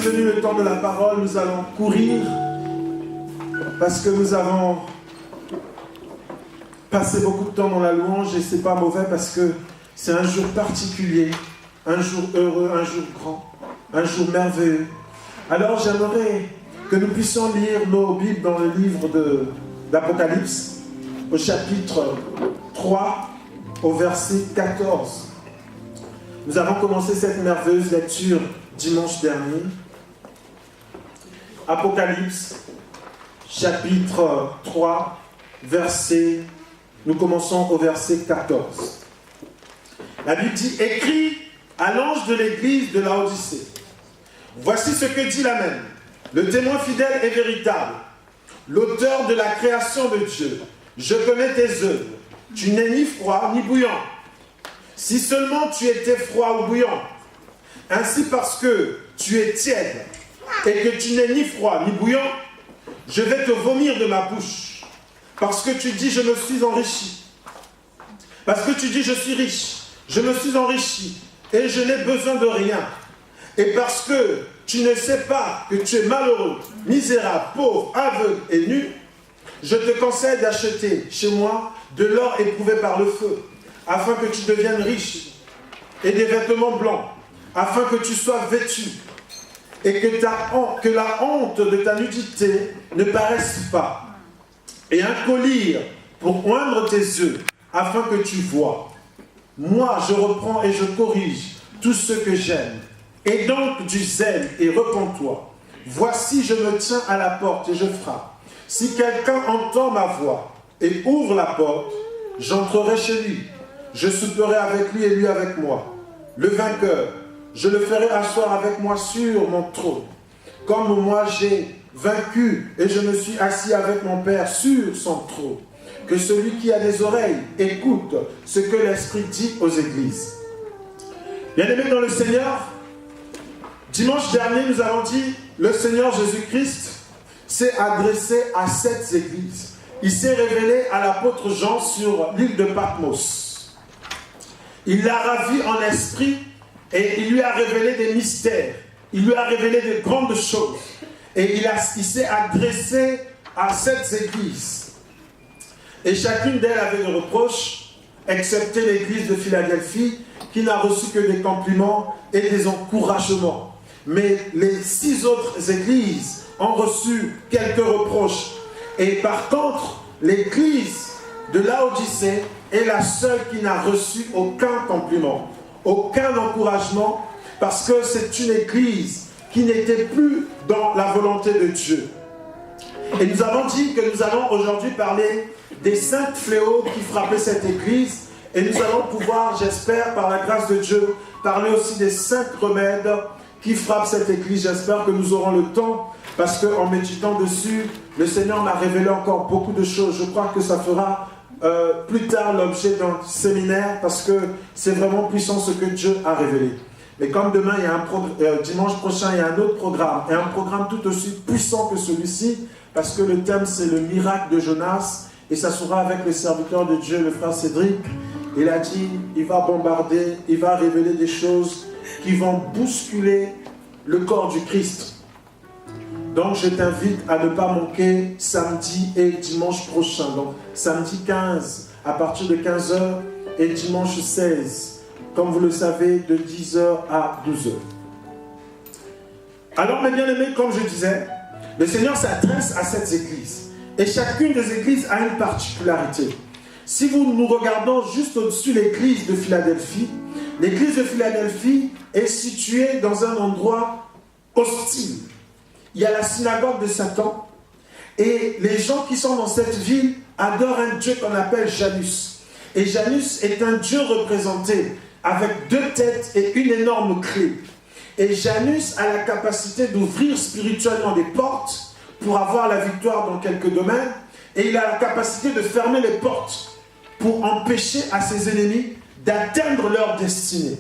voici venu le temps de la parole. Nous allons courir parce que nous avons passé beaucoup de temps dans la louange et c'est pas mauvais parce que c'est un jour particulier, un jour heureux, un jour grand, un jour merveilleux. Alors j'aimerais que nous puissions lire nos Bibles dans le livre d'Apocalypse, au chapitre 3, au verset 14. Nous avons commencé cette merveilleuse lecture dimanche dernier. Apocalypse, chapitre 3, nous commençons au verset 14. La Bible dit, écrit à l'ange de l'église de Laodicée. Voici ce que dit l'Amen, le témoin fidèle et véritable, l'auteur de la création de Dieu. Je connais tes œuvres. Tu n'es ni froid ni bouillant. Si seulement tu étais froid ou bouillant, ainsi parce que tu es tiède et que tu n'es ni froid ni bouillant, je vais te vomir de ma bouche. Parce que tu dis, je me suis enrichi. Parce que tu dis, je suis riche. Je me suis enrichi et je n'ai besoin de rien. Et parce que tu ne sais pas que tu es malheureux, misérable, pauvre, aveugle et nu, je te conseille d'acheter chez moi de l'or éprouvé par le feu, afin que tu deviennes riche, et des vêtements blancs, afin que tu sois vêtu, et que la honte de ta nudité ne paraisse pas, et un collier pour oindre tes yeux, afin que tu vois. Moi, je reprends et je corrige tout ce que j'aime. Et donc du zèle et repens-toi. Voici, je me tiens à la porte et je frappe. Si quelqu'un entend ma voix et ouvre la porte, j'entrerai chez lui. Je souperai avec lui et lui avec moi. Le vainqueur, je le ferai asseoir avec moi sur mon trône. Comme moi j'ai vaincu et je me suis assis avec mon Père sur son trône. Que celui qui a des oreilles écoute ce que l'Esprit dit aux églises. Bien-aimés dans le Seigneur, dimanche dernier, nous avons dit, le Seigneur Jésus-Christ s'est adressé à 7 églises. Il s'est révélé à l'apôtre Jean sur l'île de Patmos. Il l'a ravi en esprit et il lui a révélé des mystères. Il lui a révélé de grandes choses. Et il s'est adressé à 7 églises. Et chacune d'elles avait des reproches, excepté l'église de Philadelphie, qui n'a reçu que des compliments et des encouragements. Mais les 6 autres églises ont reçu quelques reproches. Et par contre, l'église de Laodicée est la seule qui n'a reçu aucun compliment, aucun encouragement, parce que c'est une église qui n'était plus dans la volonté de Dieu. Et nous avons dit que nous allons aujourd'hui parler des 5 fléaux qui frappaient cette église. Et nous allons pouvoir, j'espère, par la grâce de Dieu, parler aussi des 5 remèdes qui frappent cette église. J'espère que nous aurons le temps, parce qu'en méditant dessus, le Seigneur m'a révélé encore beaucoup de choses. Je crois que ça fera plus tard l'objet d'un séminaire, parce que c'est vraiment puissant ce que Dieu a révélé. Mais comme demain, il y a dimanche prochain, il y a un autre programme, et un programme tout aussi puissant que celui-ci, parce que le thème, c'est le miracle de Jonas, et ça sera avec le serviteur de Dieu, le frère Cédric. Il a dit, il va bombarder, il va révéler des choses qui vont bousculer le corps du Christ. Donc je t'invite à ne pas manquer samedi et dimanche prochain. Donc samedi 15 à partir de 15h et dimanche 16, comme vous le savez, de 10h à 12h. Alors mes bien-aimés, comme je disais, le Seigneur s'adresse à cette église. Et chacune des églises a une particularité. Si nous regardons juste au-dessus l'église de Philadelphie est située dans un endroit hostile. Il y a la synagogue de Satan. Et les gens qui sont dans cette ville adorent un dieu qu'on appelle Janus. Et Janus est un dieu représenté avec 2 têtes et une énorme clé. Et Janus a la capacité d'ouvrir spirituellement des portes pour avoir la victoire dans quelques domaines. Et il a la capacité de fermer les portes pour empêcher à ses ennemis d'atteindre leur destinée.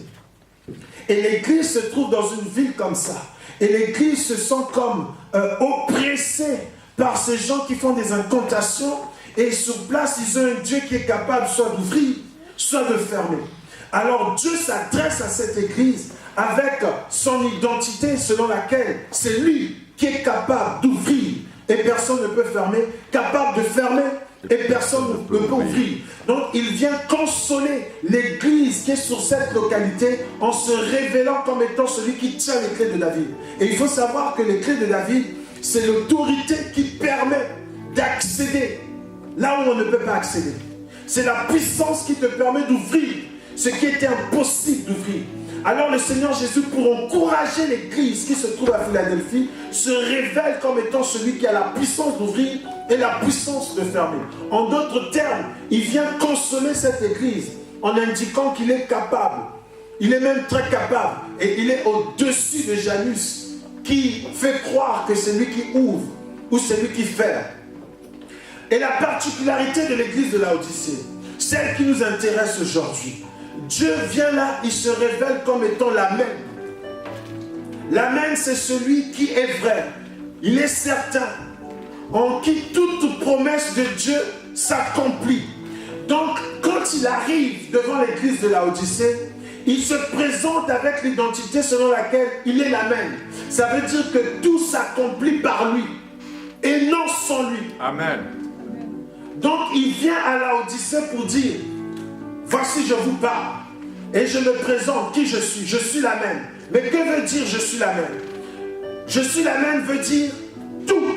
Et l'église se trouve dans une ville comme ça. Et l'église se sent comme oppressée par ces gens qui font des incantations. Et sur place, ils ont un Dieu qui est capable soit d'ouvrir, soit de fermer. Alors Dieu s'adresse à cette église avec son identité selon laquelle c'est lui qui est capable d'ouvrir et personne ne peut fermer, capable de fermer et personne ne peut ouvrir. Donc il vient consoler l'église qui est sur cette localité en se révélant comme étant celui qui tient les clés de David. Et il faut savoir que les clés de David, c'est l'autorité qui permet d'accéder là où on ne peut pas accéder. C'est la puissance qui te permet d'ouvrir ce qui était impossible d'ouvrir. Alors le Seigneur Jésus, pour encourager l'église qui se trouve à Philadelphie, se révèle comme étant celui qui a la puissance d'ouvrir et la puissance de fermer. En d'autres termes, il vient consoler cette église en indiquant qu'il est capable. Il est même très capable et il est au-dessus de Janus qui fait croire que c'est lui qui ouvre ou c'est lui qui ferme. Et la particularité de l'église de Laodicée, celle qui nous intéresse aujourd'hui, Dieu vient là, il se révèle comme étant l'Amen. L'Amen, c'est celui qui est vrai. Il est certain, en qui toute promesse de Dieu s'accomplit. Donc, quand il arrive devant l'église de Laodicée, il se présente avec l'identité selon laquelle il est l'Amen. Ça veut dire que tout s'accomplit par lui et non sans lui. Amen. Donc, il vient à Laodicée pour dire: voici, je vous parle et je me présente qui je suis l'Amen. Mais que veut dire je suis l'Amen? Je suis l'Amen veut dire tout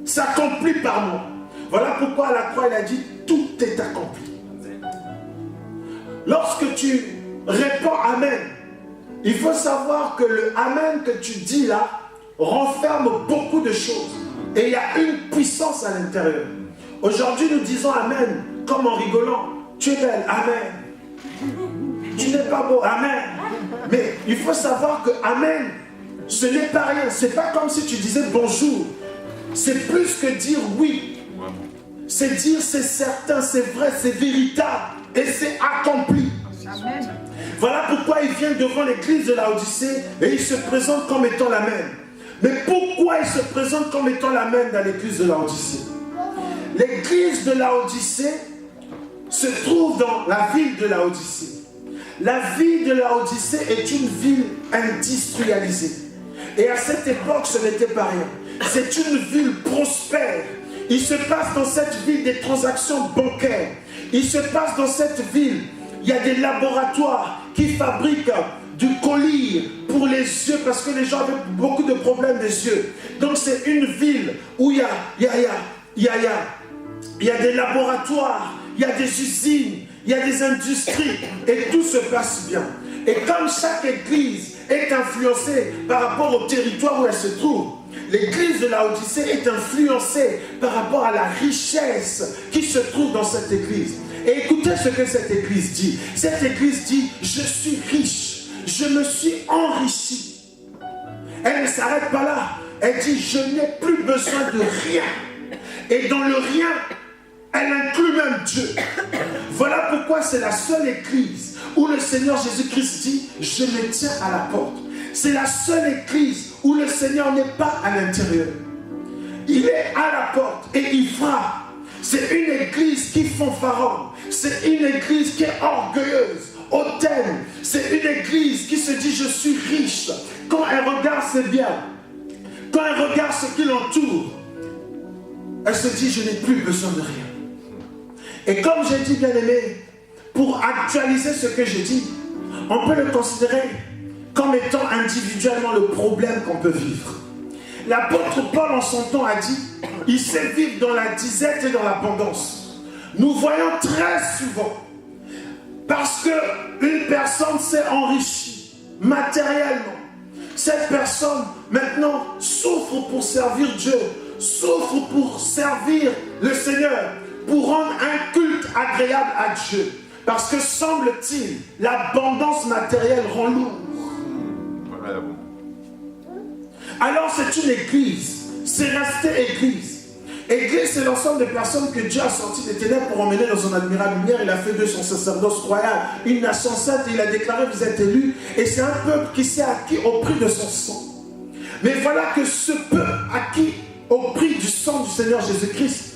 s'accomplit par moi. Voilà pourquoi à la croix il a dit tout est accompli. Lorsque tu réponds Amen, il faut savoir que le Amen que tu dis là renferme beaucoup de choses et il y a une puissance à l'intérieur. Aujourd'hui nous disons Amen comme en rigolant. Tu es belle, Amen. Tu n'es pas beau, Amen. Mais il faut savoir que Amen, ce n'est pas rien. C'est pas comme si tu disais bonjour. C'est plus que dire oui. C'est dire c'est certain, c'est vrai, c'est véritable et c'est accompli. Amen. Voilà pourquoi il vient devant l'église de Laodicée et il se présente comme étant l'Amen. Mais pourquoi il se présente comme étant l'Amen dans l'église de Laodicée? L'église de Laodicée se trouve dans la ville de Laodicée. La ville de Laodicée est une ville industrialisée. Et à cette époque, ce n'était pas rien. C'est une ville prospère. Il se passe dans cette ville des transactions bancaires. Il se passe dans cette ville, il y a des laboratoires qui fabriquent du collyre pour les yeux parce que les gens avaient beaucoup de problèmes des yeux. Donc c'est une ville où il y a des laboratoires, il y a des usines, il y a des industries et tout se passe bien. Et comme chaque église est influencée par rapport au territoire où elle se trouve, l'église de Laodicée est influencée par rapport à la richesse qui se trouve dans cette église. Et écoutez ce que cette église dit. Cette église dit: je suis riche, je me suis enrichi. Elle ne s'arrête pas là. Elle dit: je n'ai plus besoin de rien. Et dans le rien, elle inclut même Dieu. Voilà pourquoi c'est la seule église où le Seigneur Jésus-Christ dit: je me tiens à la porte. C'est la seule église où le Seigneur n'est pas à l'intérieur. Il est à la porte et il frappe. C'est une église qui fanfaronne. C'est une église qui est orgueilleuse, hautaine. C'est une église qui se dit: je suis riche. Quand elle regarde ses biens, quand elle regarde ce qui l'entoure, elle se dit: je n'ai plus besoin de rien. Et comme j'ai dit, bien aimé, pour actualiser ce que j'ai dit, on peut le considérer comme étant individuellement le problème qu'on peut vivre. L'apôtre Paul en son temps a dit: il sait vivre dans la disette et dans l'abondance. Nous voyons très souvent, parce qu'une personne s'est enrichie matériellement, cette personne maintenant souffre pour servir Dieu, souffre pour servir le Seigneur, pour rendre un culte agréable à Dieu. Parce que semble-t-il, l'abondance matérielle rend lourd. Alors c'est une église, c'est resté église. Église, c'est l'ensemble des personnes que Dieu a sorties des ténèbres pour emmener dans son admirable lumière. Il a fait de son sacerdoce royal une nation sainte et il a déclaré: vous êtes élus. Et c'est un peuple qui s'est acquis au prix de son sang. Mais voilà que ce peuple acquis au prix du sang du Seigneur Jésus-Christ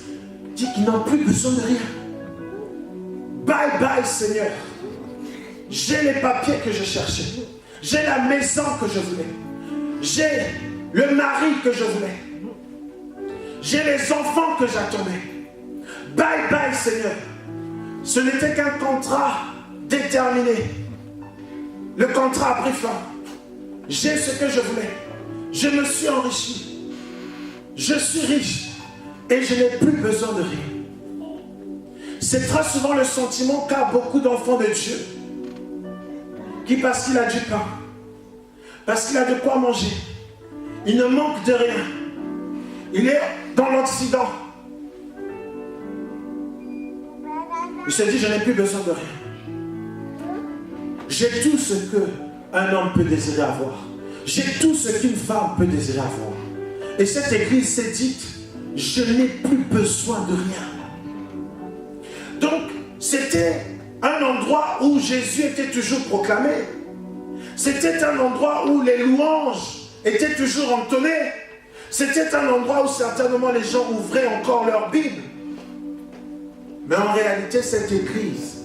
dit qu'ils n'ont plus besoin de rien. Bye bye Seigneur. J'ai les papiers que je cherchais. J'ai la maison que je voulais. J'ai le mari que je voulais. J'ai les enfants que j'attendais. Bye bye Seigneur. Ce n'était qu'un contrat déterminé. Le contrat a pris fin. J'ai ce que je voulais. Je me suis enrichi. Je suis riche. Et je n'ai plus besoin de rien. C'est très souvent le sentiment qu'a beaucoup d'enfants de Dieu. Qui parce qu'il a du pain, parce qu'il a de quoi manger, il ne manque de rien. Il est dans l'Occident. Il se dit, je n'ai plus besoin de rien. J'ai tout ce qu'un homme peut désirer avoir. J'ai tout ce qu'une femme peut désirer avoir. Et cette église s'est dite, je n'ai plus besoin de rien. Donc, c'était un endroit où Jésus était toujours proclamé. C'était un endroit où les louanges étaient toujours entonnées. C'était un endroit où certainement les gens ouvraient encore leur Bible. Mais en réalité, cette église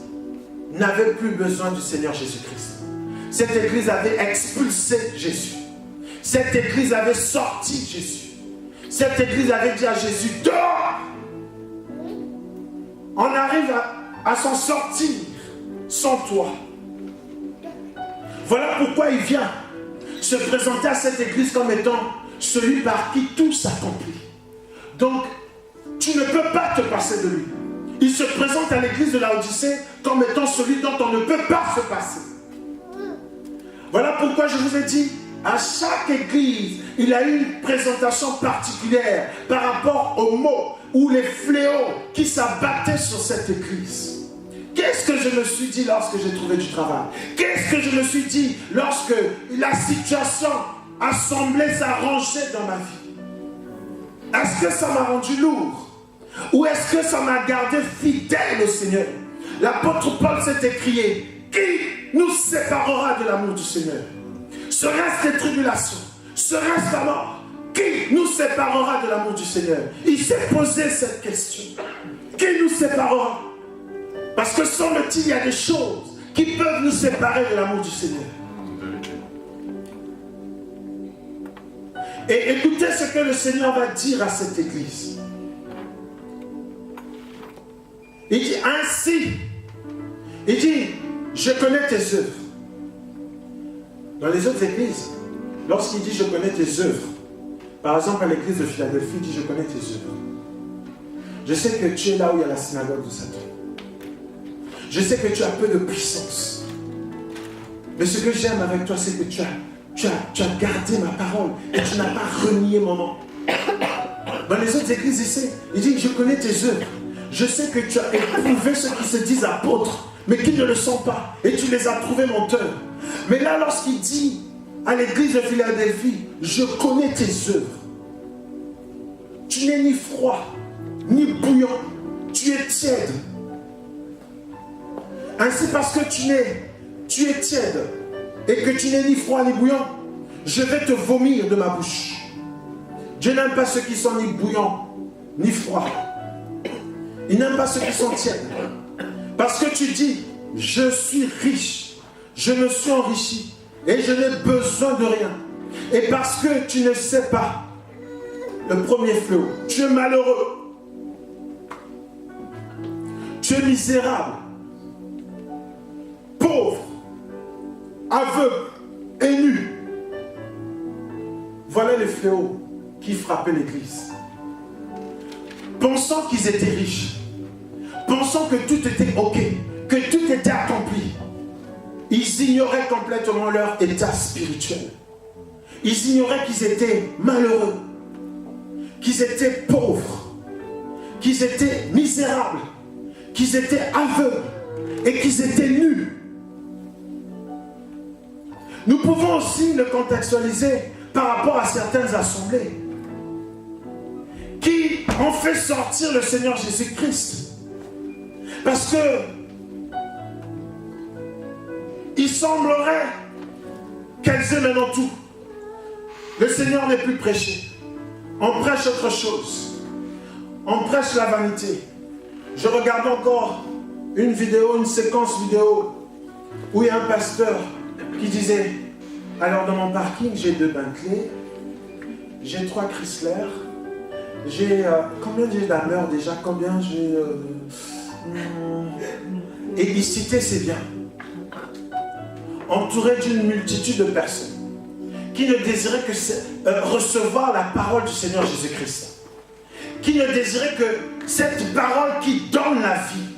n'avait plus besoin du Seigneur Jésus-Christ. Cette église avait expulsé Jésus. Cette église avait sorti Jésus. Cette église avait dit à Jésus, dehors! On arrive à s'en sortir sans toi. Voilà pourquoi il vient se présenter à cette église comme étant celui par qui tout s'accomplit. Donc, tu ne peux pas te passer de lui. Il se présente à l'église de Laodicée comme étant celui dont on ne peut pas se passer. Voilà pourquoi je vous ai dit, à chaque église, il a eu une présentation particulière par rapport aux maux ou les fléaux qui s'abattaient sur cette église. Qu'est-ce que je me suis dit lorsque j'ai trouvé du travail? Qu'est-ce que je me suis dit lorsque la situation a semblé s'arranger dans ma vie? Est-ce que ça m'a rendu lourd? Ou est-ce que ça m'a gardé fidèle au Seigneur? L'apôtre Paul s'est écrié, qui nous séparera de l'amour du Seigneur? Serait-ce des tribulations? Serait-ce la mort? Qui nous séparera de l'amour du Seigneur? Il s'est posé cette question. Qui nous séparera? Parce que semble-t-il, il y a des choses qui peuvent nous séparer de l'amour du Seigneur. Et écoutez ce que le Seigneur va dire à cette église. Il dit ainsi. Il dit, je connais tes œuvres. Dans les autres églises, lorsqu'il dit je connais tes œuvres, par exemple à l'église de Philadelphie, il dit je connais tes œuvres. Je sais que tu es là où il y a la synagogue de Satan. Je sais que tu as peu de puissance. Mais ce que j'aime avec toi, c'est que tu as gardé ma parole et tu n'as pas renié mon nom. Dans les autres églises ici, il dit, je connais tes œuvres. Je sais que tu as éprouvé ceux qui se disent apôtres, mais qui ne le sont pas. Et tu les as trouvés menteurs. Mais là, lorsqu'il dit à l'église de Philadelphie, je connais tes œuvres. Tu n'es ni froid, ni bouillant. Tu es tiède. Ainsi, parce que tu es tiède et que tu n'es ni froid ni bouillant, je vais te vomir de ma bouche. Dieu n'aime pas ceux qui sont ni bouillants ni froids. Il n'aime pas ceux qui sont tièdes. Parce que tu dis, je suis riche, je me suis enrichi et je n'ai besoin de rien. Et parce que tu ne sais pas le premier fléau, tu es malheureux, tu es misérable, pauvre, aveugle et nu. Voilà les fléaux qui frappaient l'église. Pensant qu'ils étaient riches, pensant que tout était ok, que tout était accompli, ils ignoraient complètement leur état spirituel. Ils ignoraient qu'ils étaient malheureux, qu'ils étaient pauvres, qu'ils étaient misérables, qu'ils étaient aveugles et qu'ils étaient nus. Nous pouvons aussi le contextualiser par rapport à certaines assemblées qui ont fait sortir le Seigneur Jésus-Christ. Parce que il semblerait qu'elles aient maintenant tout. Le Seigneur n'est plus prêché. On prêche autre chose. On prêche la vanité. Je regarde encore une vidéo, une séquence vidéo où il y a un pasteur qui disait Alors dans mon parking, j'ai 2 Bentley, j'ai 3 Chrysler, j'ai... combien j'ai d'Hammer déjà? Combien j'ai... Et ici, c'est bien. Entouré d'une multitude de personnes qui ne désiraient que recevoir la parole du Seigneur Jésus-Christ. Qui ne désiraient que cette parole qui donne la vie.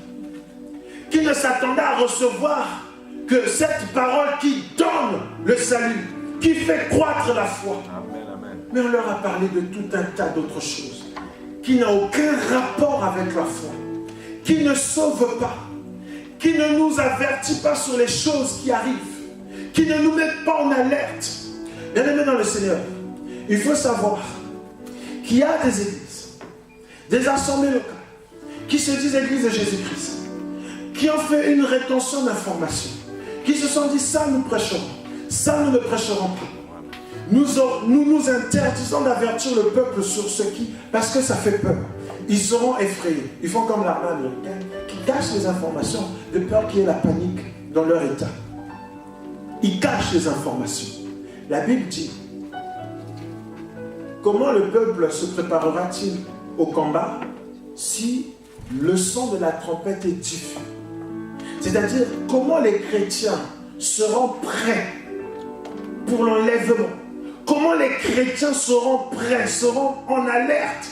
Qui ne s'attendaient à recevoir que cette parole qui donne le salut, qui fait croître la foi. Amen, amen. Mais on leur a parlé de tout un tas d'autres choses qui n'ont aucun rapport avec la foi, qui ne sauvent pas, qui ne nous avertit pas sur les choses qui arrivent, qui ne nous mettent pas en alerte. Bien-aimés dans le Seigneur, il faut savoir qu'il y a des églises, des assemblées locales, qui se disent églises de Jésus-Christ, qui ont fait une rétention d'informations, qui se sont dit ça nous prêcherons, ça nous ne prêcherons pas. Nous nous interdisons d'avertir le peuple sur ce qui, parce que ça fait peur. Ils seront effrayés. Ils font comme l'armée américaine qui cache les informations de peur qu'il y ait la panique dans leur état. Ils cachent les informations. La Bible dit, comment le peuple se préparera-t-il au combat si le son de la trompette est diffus? C'est-à-dire, comment les chrétiens seront prêts pour l'enlèvement? Comment les chrétiens seront prêts, seront en alerte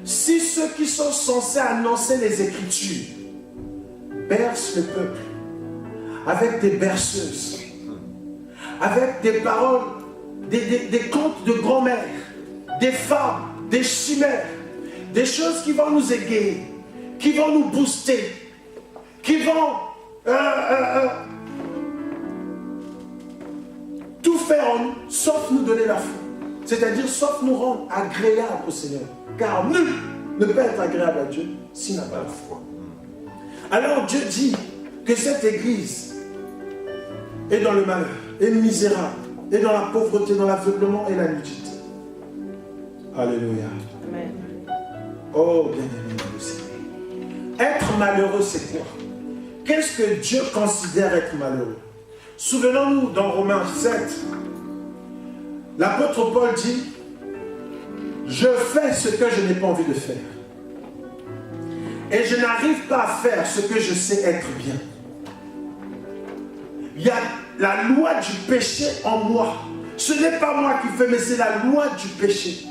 si ceux qui sont censés annoncer les Écritures bercent le peuple avec des berceuses, avec des paroles, des contes de grand-mère, des femmes, des chimères, des choses qui vont nous égayer, qui vont nous booster, qui vont tout faire en nous, sauf nous donner la foi. C'est-à-dire, sauf nous rendre agréables au Seigneur. Car nul ne peut être agréable à Dieu s'il n'a pas la foi. Alors Dieu dit que cette église est dans le malheur, est misérable, est dans la pauvreté, dans l'aveuglement et la nudité. Alléluia. Amen. Oh, bien-aimé dans le Seigneur. Être malheureux, c'est quoi? Qu'est-ce que Dieu considère être malheureux? Souvenons-nous dans Romains 7, l'apôtre Paul dit, je fais ce que je n'ai pas envie de faire. Et je n'arrive pas à faire ce que je sais être bien. Il y a la loi du péché en moi. Ce n'est pas moi qui fais, mais c'est la loi du péché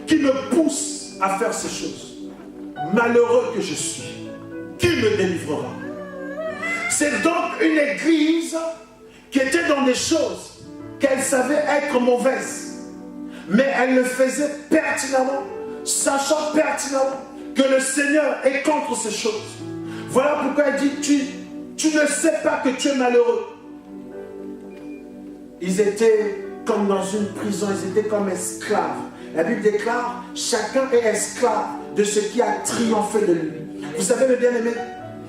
qui me pousse à faire ces choses. Malheureux que je suis, qui me délivrera? C'est donc une église qui était dans des choses qu'elle savait être mauvaises, mais elle le faisait pertinemment, sachant pertinemment que le Seigneur est contre ces choses. Voilà pourquoi elle dit, tu ne sais pas que tu es malheureux. Ils étaient comme dans une prison, ils étaient comme esclaves. La Bible déclare, chacun est esclave de ce qui a triomphé de lui. Vous savez, mes bien-aimés,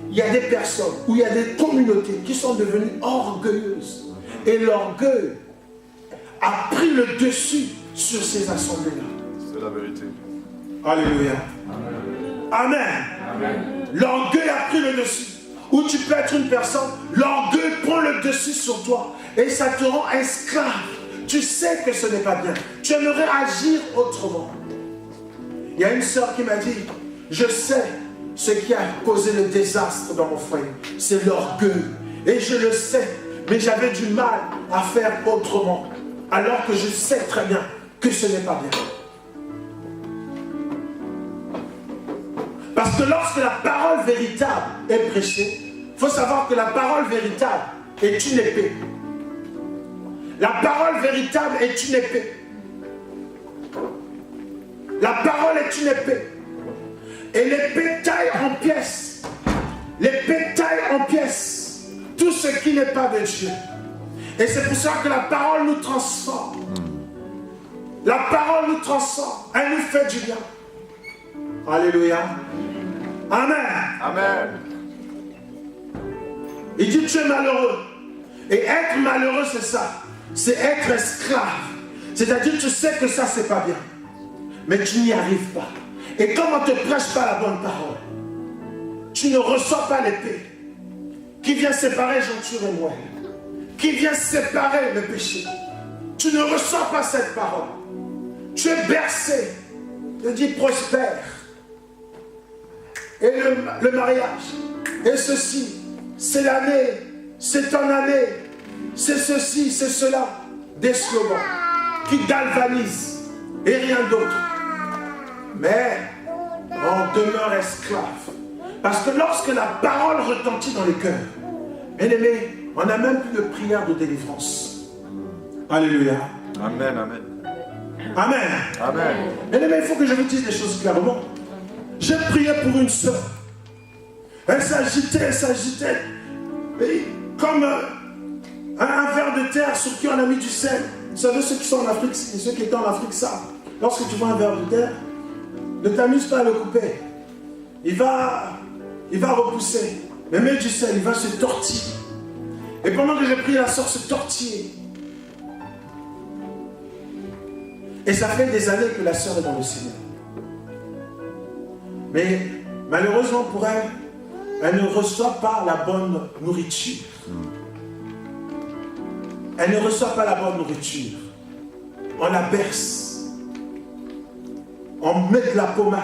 il y a des personnes, ou il y a des communautés qui sont devenues orgueilleuses. Et l'orgueil a pris le dessus sur ces assemblées-là. C'est la vérité. Alléluia. Amen. Amen. Amen. L'orgueil a pris le dessus. Où tu peux être une personne, l'orgueil prend le dessus sur toi. Et ça te rend esclave. Tu sais que ce n'est pas bien. Tu aimerais agir autrement. Il y a une sœur qui m'a dit, je sais ce qui a causé le désastre dans mon foyer. C'est l'orgueil. Et je le sais. Mais j'avais du mal à faire autrement. Alors que je sais très bien que ce n'est pas bien. Parce que lorsque la parole véritable est prêchée, il faut savoir que la parole véritable est une épée. La parole véritable est une épée. La parole est une épée. Et l'épée taille en pièces. L'épée taille en pièces tout ce qui n'est pas de Dieu. Et c'est pour ça que la parole nous transforme. La parole nous transforme. Elle nous fait du bien. Alléluia. Amen. Amen. Il dit tu es malheureux. Et être malheureux, c'est ça. C'est être esclave. C'est-à-dire tu sais que ça, c'est pas bien. Mais tu n'y arrives pas. Et comme on ne te prêche pas la bonne parole, tu ne reçois pas l'épée qui vient séparer Jean-Tur et moi. qui vient séparer le péché. Tu ne reçois pas cette parole. Tu es bercé. Je dis prospère. Et le mariage. Et ceci, c'est l'année, c'est ton année, c'est ceci, c'est cela. Des slogans qui galvanisent et rien d'autre. Mais on demeure esclave. Parce que lorsque la parole retentit dans les cœurs, bien aimé, on n'a même plus de prière de délivrance. Alléluia. Amen, amen. Amen. Amen. Bien aimé, il faut que je vous dise des choses clairement. J'ai prié pour une sœur. Elle s'agitait. Et comme un ver de terre sur qui on a mis du sel. Vous savez, ceux qui sont en Afrique, ceux qui étaient en Afrique savent. Lorsque tu vois un ver de terre, ne t'amuse pas à le couper. Il va repousser. Mais mets du sel, il va se tortiller. Et pendant que j'ai prié, la sœur se tortillait. Et ça fait des années que la sœur est dans le Seigneur. Mais malheureusement pour elle, elle ne reçoit pas la bonne nourriture. Elle ne reçoit pas la bonne nourriture. On la berce. On met de la pommade.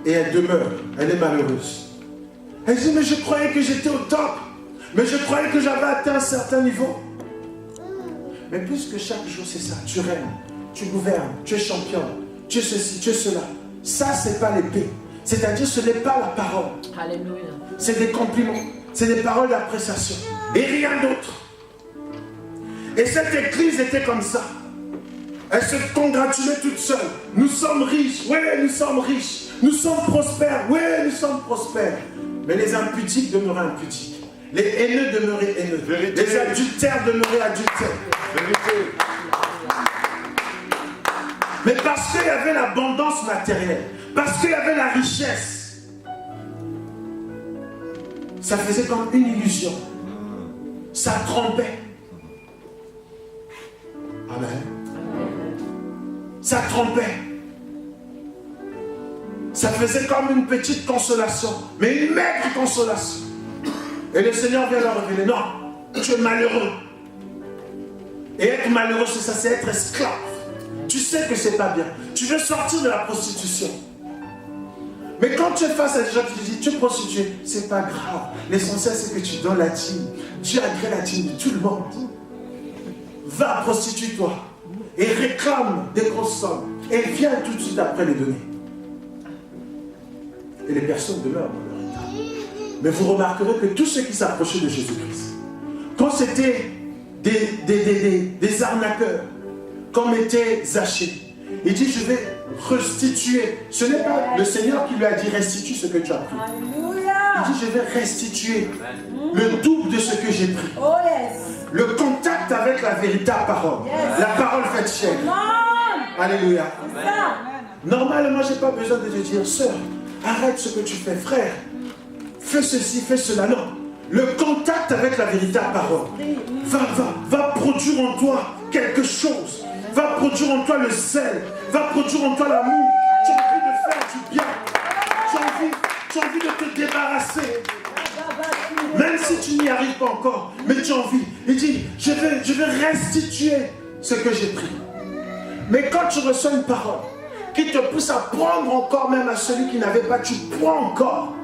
Et elle demeure. Elle est malheureuse. Elle dit, mais je croyais que j'étais au top. Mais je croyais que j'avais atteint un certain niveau. Mais puisque chaque jour c'est ça, tu règnes, tu gouvernes, tu es champion, tu es ceci, tu es cela. Ça, c'est pas l'épée. C'est-à-dire, ce n'est pas la parole. Alléluia. C'est des compliments. C'est des paroles d'appréciation. Et rien d'autre. Et cette église était comme ça. Elle se congratulait toute seule. Nous sommes riches. Oui, nous sommes riches. Nous sommes prospères. Oui, nous sommes prospères. Mais les impudiques demeuraient impudiques. Les haineux demeuraient haineux. Vérité. Les adultères demeuraient adultères. Vérité. Mais parce qu'il y avait l'abondance matérielle, parce qu'il y avait la richesse, ça faisait comme une illusion. Ça trompait. Amen. Ça trompait. Ça faisait comme une petite consolation, mais une maigre consolation. Et le Seigneur vient leur révéler, non, tu es malheureux. Et être malheureux, c'est ça, c'est être esclave. Tu sais que c'est pas bien. Tu veux sortir de la prostitution. Mais quand tu es face à des gens qui te disent, tu es prostitué, c'est pas grave. L'essentiel, c'est que tu donnes la dîme. Dieu agrée la dîme de tout le monde. Va, prostitue-toi. Et réclame des grosses sommes. Et viens tout de suite après les donner. Et les personnes demeurent dans leur état. Mais vous remarquerez que tous ceux qui s'approchaient de Jésus-Christ, quand c'était des arnaqueurs, comme était Zachée, il dit, je vais restituer. Ce n'est pas le Seigneur qui lui a dit, restitue ce que tu as pris. Il dit, je vais restituer le double de ce que j'ai pris. Oh yes. Le contact avec la véritable parole. Yes. La parole faite chair. Alléluia. Normalement, je n'ai pas besoin de te dire, sœur, arrête ce que tu fais, frère. Fais ceci, fais cela. Non. Le contact avec la véritable parole va produire en toi quelque chose. Va produire en toi le zèle. Va produire en toi l'amour. Tu as envie de faire du bien. Tu as envie de te débarrasser. Même si tu n'y arrives pas encore, mais tu as envie. Il dit, je vais restituer ce que j'ai pris. Mais quand tu reçois une parole qui te pousse à prendre encore même à celui qui n'avait pas, tu prends encore.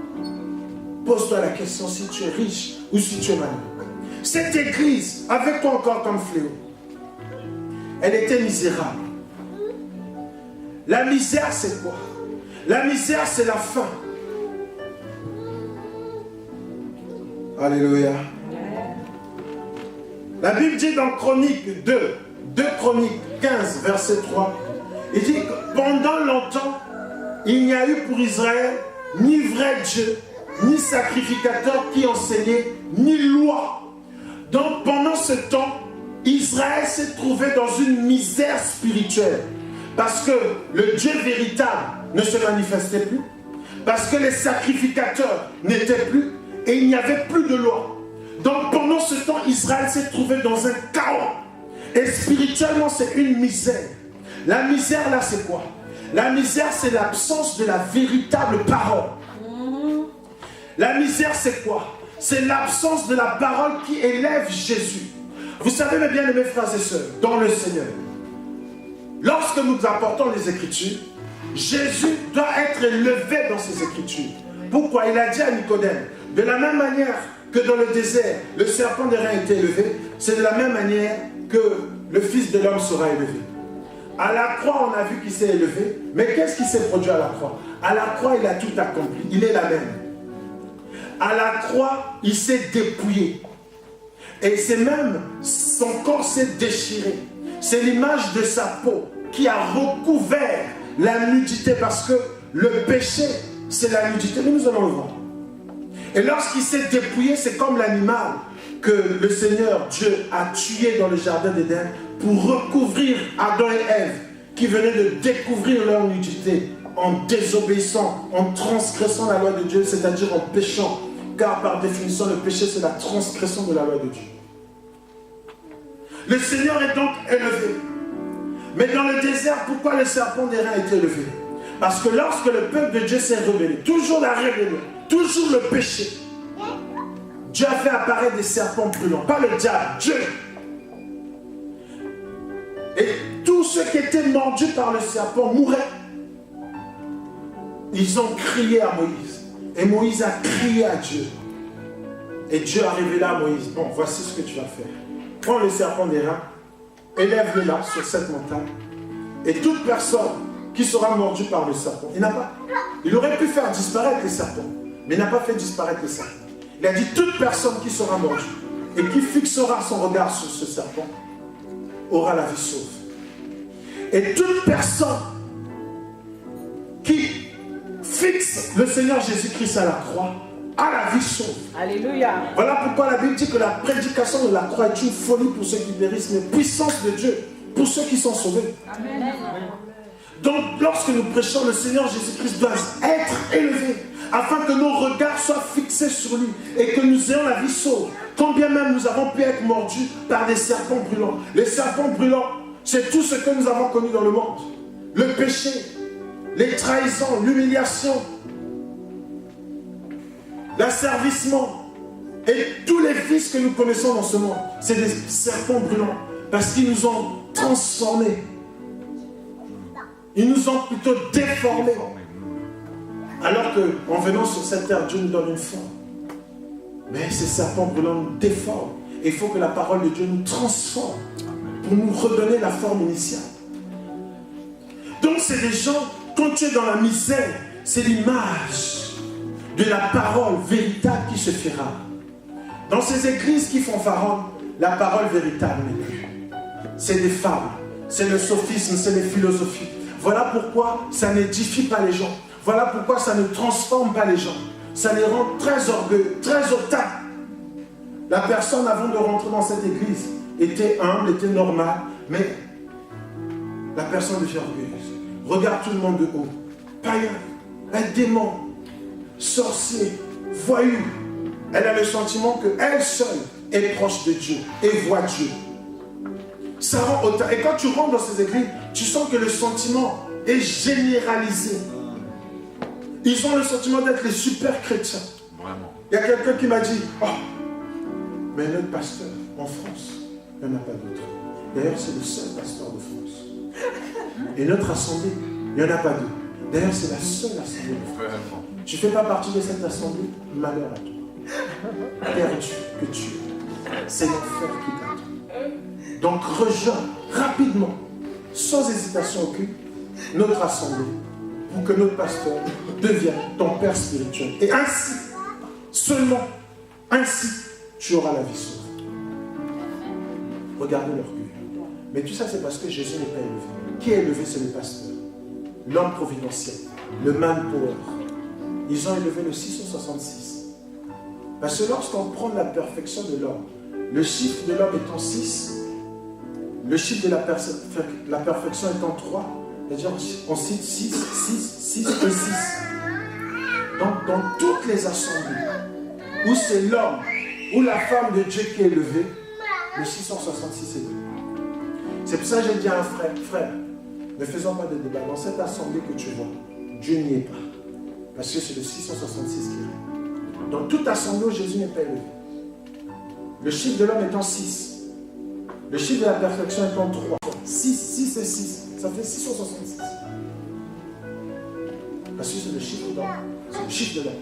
Pose-toi la question si tu es riche ou si tu es malheureux. Cette église, avec quoi encore comme fléau? Elle était misérable. La misère, c'est quoi? La misère, c'est la faim. Alléluia. La Bible dit dans Chronique 2 Chroniques 15, verset 3, il dit que pendant longtemps, il n'y a eu pour Israël ni vrai Dieu, ni sacrificateur qui enseignait, ni loi. Donc pendant ce temps, Israël s'est trouvé dans une misère spirituelle. Parce que le Dieu véritable ne se manifestait plus. Parce que les sacrificateurs n'étaient plus. Et il n'y avait plus de loi. Donc pendant ce temps, Israël s'est trouvé dans un chaos. Et spirituellement, c'est une misère. La misère là, c'est quoi? La misère, c'est l'absence de la véritable parole. La misère, c'est quoi? c'est l'absence de la parole qui élève Jésus. Vous savez, mes bien-aimés frères et sœurs, dans le Seigneur, lorsque nous apportons les Écritures, Jésus doit être élevé dans ces Écritures. Pourquoi? Il a dit à Nicodème, de la même manière que dans le désert, le serpent des reins était élevé, c'est de la même manière que le Fils de l'homme sera élevé. À la croix, on a vu qu'il s'est élevé, mais qu'est-ce qui s'est produit à la croix? À la croix, il a tout accompli, il est la même. À la croix, il s'est dépouillé. Et c'est même, son corps s'est déchiré. C'est l'image de sa peau qui a recouvert la nudité, parce que le péché, c'est la nudité. Nous allons le voir. Et lorsqu'il s'est dépouillé, c'est comme l'animal que le Seigneur Dieu a tué dans le jardin d'Éden pour recouvrir Adam et Ève qui venaient de découvrir leur nudité en désobéissant, en transgressant la loi de Dieu, c'est-à-dire en péchant. Car par définition, le péché, c'est la transgression de la loi de Dieu. Le Seigneur est donc élevé. Mais dans le désert, pourquoi le serpent des reins a été élevé? Parce que lorsque le peuple de Dieu s'est rebellé, toujours la rébellion, toujours le péché, Dieu a fait apparaître des serpents brûlants. Pas le diable, Dieu. Et tous ceux qui étaient mordus par le serpent mouraient. Ils ont crié à Moïse. Et Moïse a crié à Dieu. Et Dieu a révélé à Moïse, bon, voici ce que tu vas faire. Prends le serpent des reins, élève-le là, sur cette montagne. Et toute personne qui sera mordue par le serpent, il aurait pu faire disparaître les serpents, mais il n'a pas fait disparaître les serpents. Il a dit, toute personne qui sera mordue et qui fixera son regard sur ce serpent aura la vie sauve. Et toute personne qui fixe le Seigneur Jésus-Christ à la croix a la vie sauve. Alléluia. Voilà pourquoi la Bible dit que la prédication de la croix est une folie pour ceux qui périssent, mais puissance de Dieu pour ceux qui sont sauvés. Amen. Donc lorsque nous prêchons, le Seigneur Jésus-Christ doit être élevé afin que nos regards soient fixés sur lui et que nous ayons la vie sauve. Quand bien même nous avons pu être mordus par des serpents brûlants. Les serpents brûlants, c'est tout ce que nous avons connu dans le monde. Le péché, les trahisons, l'humiliation, l'asservissement et tous les vices que nous connaissons dans ce monde. C'est des serpents brûlants parce qu'ils nous ont transformés. Ils nous ont plutôt déformés. Alors qu'en venant sur cette terre, Dieu nous donne une forme. Mais ces serpents brûlants nous déforment. Et il faut que la parole de Dieu nous transforme pour nous redonner la forme initiale. Donc c'est des gens, quand tu es dans la misère, c'est l'image de la parole véritable qui se fera. Dans ces églises qui font pharaon, la parole véritable n'est plus. C'est des fables, c'est le sophisme, c'est les philosophies. Voilà pourquoi ça n'édifie pas les gens. Voilà pourquoi ça ne transforme pas les gens. Ça les rend très orgueilleux, très hautains. La personne, avant de rentrer dans cette église, était humble, était normale, mais la personne devient orgueilleuse. Regarde tout le monde de haut. Païen, un démon, sorcier, voyou. Elle a le sentiment qu'elle seule est proche de Dieu et voit Dieu. Ça rend hautain. Et quand tu rentres dans ces églises, tu sens que le sentiment est généralisé. Ils ont le sentiment d'être les super chrétiens. Vraiment. Il y a quelqu'un qui m'a dit, oh, mais notre pasteur en France, il n'y en a pas d'autre. D'ailleurs, c'est le seul pasteur de France. Et notre assemblée, il n'y en a pas deux. D'ailleurs, c'est la seule assemblée de France. Vraiment. Tu ne fais pas partie de cette assemblée, malheur à toi. Perdu que tu es. C'est l'enfer qui t'attend. Donc rejoins rapidement, sans hésitation aucune, notre assemblée pour que notre pasteur devienne ton père spirituel. Et ainsi, seulement ainsi, tu auras la vie sauve. Regardez l'orgueil. Mais tout ça, c'est parce que Jésus n'est pas élevé. Qui est élevé, c'est le pasteur, l'homme providentiel, le manpower. Ils ont élevé le 666. Parce que lorsqu'on prend la perfection de l'homme, le chiffre de l'homme étant 6, le chiffre de la perfection étant 3, c'est-à-dire on cite 6, 6, 6 et 6. Donc dans toutes les assemblées où c'est l'homme ou la femme de Dieu qui est élevé, le 666 est élevé. C'est pour ça que j'ai dit à un frère, ne faisons pas de débat. Dans cette assemblée que tu vois, Dieu n'y est pas. Parce que c'est le 666 qui est. Dans toute assemblée, Jésus n'est pas élevé. Le chiffre de l'homme étant 6. Le chiffre de la perfection étant 3. 6 et 6. Ça fait 666. Parce que c'est le chiffre d'homme. C'est le chiffre de l'homme.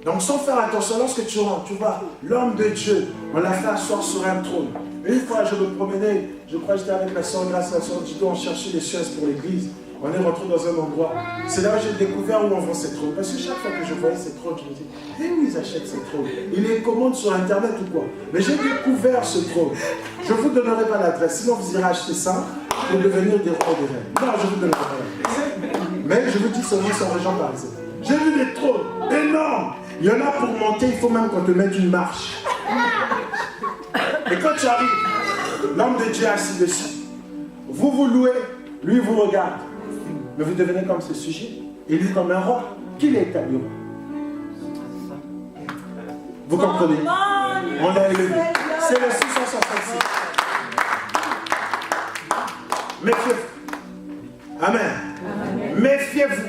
Donc sans faire attention, lorsque tu rentres, tu vois, l'homme de Dieu, on l'a fait asseoir sur un trône. Une fois, je me promenais, je crois que j'étais avec la soeur Grâce, la soeur Dido, on cherchait des chaises pour l'église. On est rentré dans un endroit. C'est là où j'ai découvert où on vend ces trônes. Parce que chaque fois que je voyais ces trônes, je me disais, où ils achètent ces trônes? Ils les commandent sur Internet ou quoi? Mais j'ai découvert ce trône. Je ne vous donnerai pas l'adresse, sinon vous irez acheter ça pour devenir des rois des reines. Non, je ne vous donnerai pas l'adresse. Mais je vous dis seulement sur les gens parisiens. J'ai vu des trônes énormes. Il y en a pour monter, il faut même qu'on te mette une marche. Et quand tu arrives, l'homme de Dieu est assis dessus. Vous vous louez, lui vous regarde. Mais vous devenez comme ce sujet, et lui comme un roi. Qui l'a établi roi? Vous comprenez? On l'a élevé. C'est le 666. Méfiez-vous. Amen. Méfiez-vous.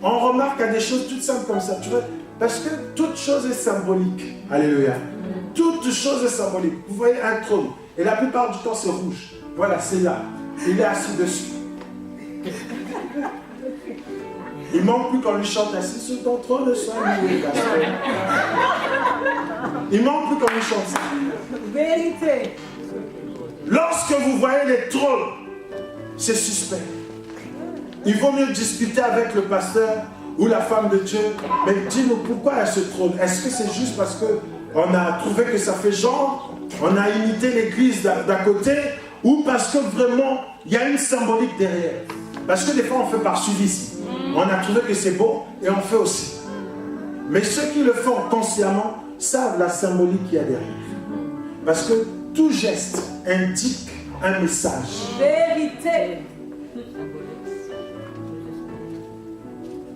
On remarque à des choses toutes simples comme ça. Tu vois, parce que toute chose est symbolique. Alléluia. Toute chose est symbolique. Vous voyez un trône. Et la plupart du temps, c'est rouge. Voilà, c'est là. Il est assis dessus. Il manque plus qu'on lui chante assis sur ton trône, sois loué. Il manque plus qu'on lui chante ça. Vérité. Lorsque vous voyez les trônes, c'est suspect. Il vaut mieux discuter avec le pasteur ou la femme de Dieu. Mais dis-nous pourquoi il y a ce trône. Est-ce que c'est juste parce qu'on a trouvé que ça fait genre, on a imité l'église d'à côté, ou parce que vraiment il y a une symbolique derrière? Parce que des fois on fait par suivisme. On a trouvé que c'est beau et on fait aussi. Mais ceux qui le font consciemment savent la symbolique qu'il y a derrière. Parce que tout geste indique un message. Vérité.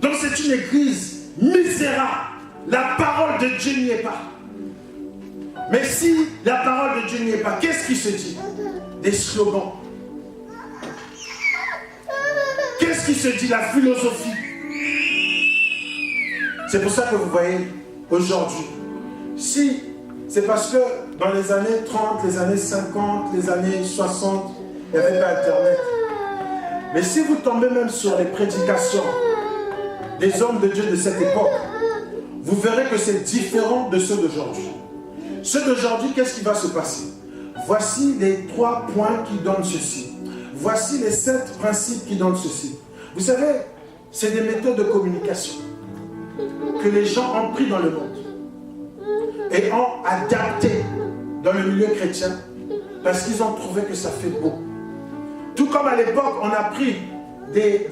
Donc c'est une église misérable. La parole de Dieu n'y est pas. Mais si la parole de Dieu n'y est pas, qu'est-ce qui se dit? Des slogans. Qu'est-ce qui se dit? La philosophie. C'est pour ça que vous voyez aujourd'hui, si c'est parce que dans les années 30, les années 50, les années 60, il n'y avait pas Internet. Mais si vous tombez même sur les prédications des hommes de Dieu de cette époque, vous verrez que c'est différent de ceux d'aujourd'hui. Ceux d'aujourd'hui, qu'est-ce qui va se passer? Voici les 3 points qui donnent ceci. Voici les 7 principes qui donnent ceci. Vous savez, c'est des méthodes de communication que les gens ont pris dans le monde et ont adapté dans le milieu chrétien parce qu'ils ont trouvé que ça fait beau. Tout comme à l'époque, on a pris les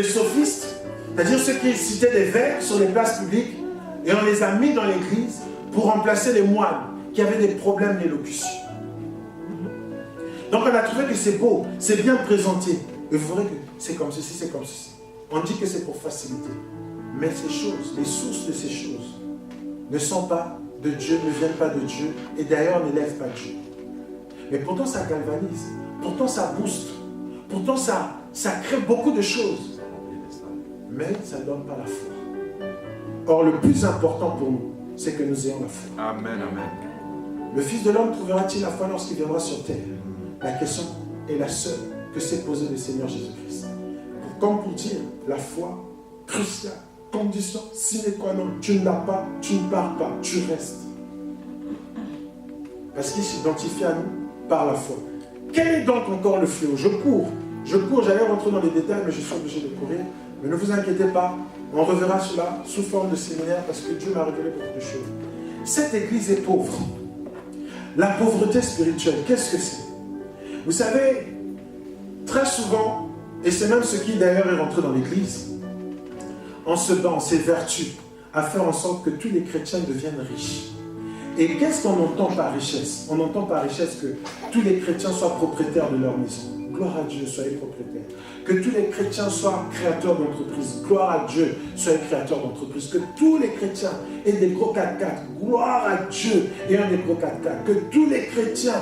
sophistes, c'est-à-dire ceux qui citaient des vers sur les places publiques, et on les a mis dans l'église pour remplacer les moines qui avaient des problèmes d'élocution. Donc on a trouvé que c'est beau, c'est bien présenté. Et vous verrez que c'est comme ceci, c'est comme ceci. On dit que c'est pour faciliter. Mais ces choses, les sources de ces choses, ne sont pas de Dieu, ne viennent pas de Dieu, et d'ailleurs n'élèvent pas Dieu. Mais pourtant ça galvanise, pourtant ça booste, pourtant ça crée beaucoup de choses. Mais ça ne donne pas la foi. Or le plus important pour nous, c'est que nous ayons la foi. Amen, amen. Le Fils de l'homme trouvera-t-il la foi lorsqu'il viendra sur terre? La question est la seule que s'est posée le Seigneur Jésus-Christ. Comme pour dire, la foi, cruciale, condition sine qua non. Tu ne l'as pas, tu ne pars pas, tu restes. Parce qu'il s'identifie à nous par la foi. Quel est donc encore le fléau? Je cours, j'allais rentrer dans les détails, mais je suis obligé de courir. Mais ne vous inquiétez pas, on reverra cela sous forme de séminaire parce que Dieu m'a révélé beaucoup de choses. Cette église est pauvre. La pauvreté spirituelle, qu'est-ce que c'est? Vous savez, très souvent, et c'est même ce qui d'ailleurs est rentré dans l'église, on se bat, on s'évertue à faire en sorte que tous les chrétiens deviennent riches. Et qu'est-ce qu'on entend par richesse? On entend par richesse que tous les chrétiens soient propriétaires de leur maison. Gloire à Dieu, soyez propriétaires. Que tous les chrétiens soient créateurs d'entreprises. Gloire à Dieu, soyez créateurs d'entreprises. Que tous les chrétiens aient des gros 4x4. Gloire à Dieu, ayant des gros 4x4. Que tous les chrétiens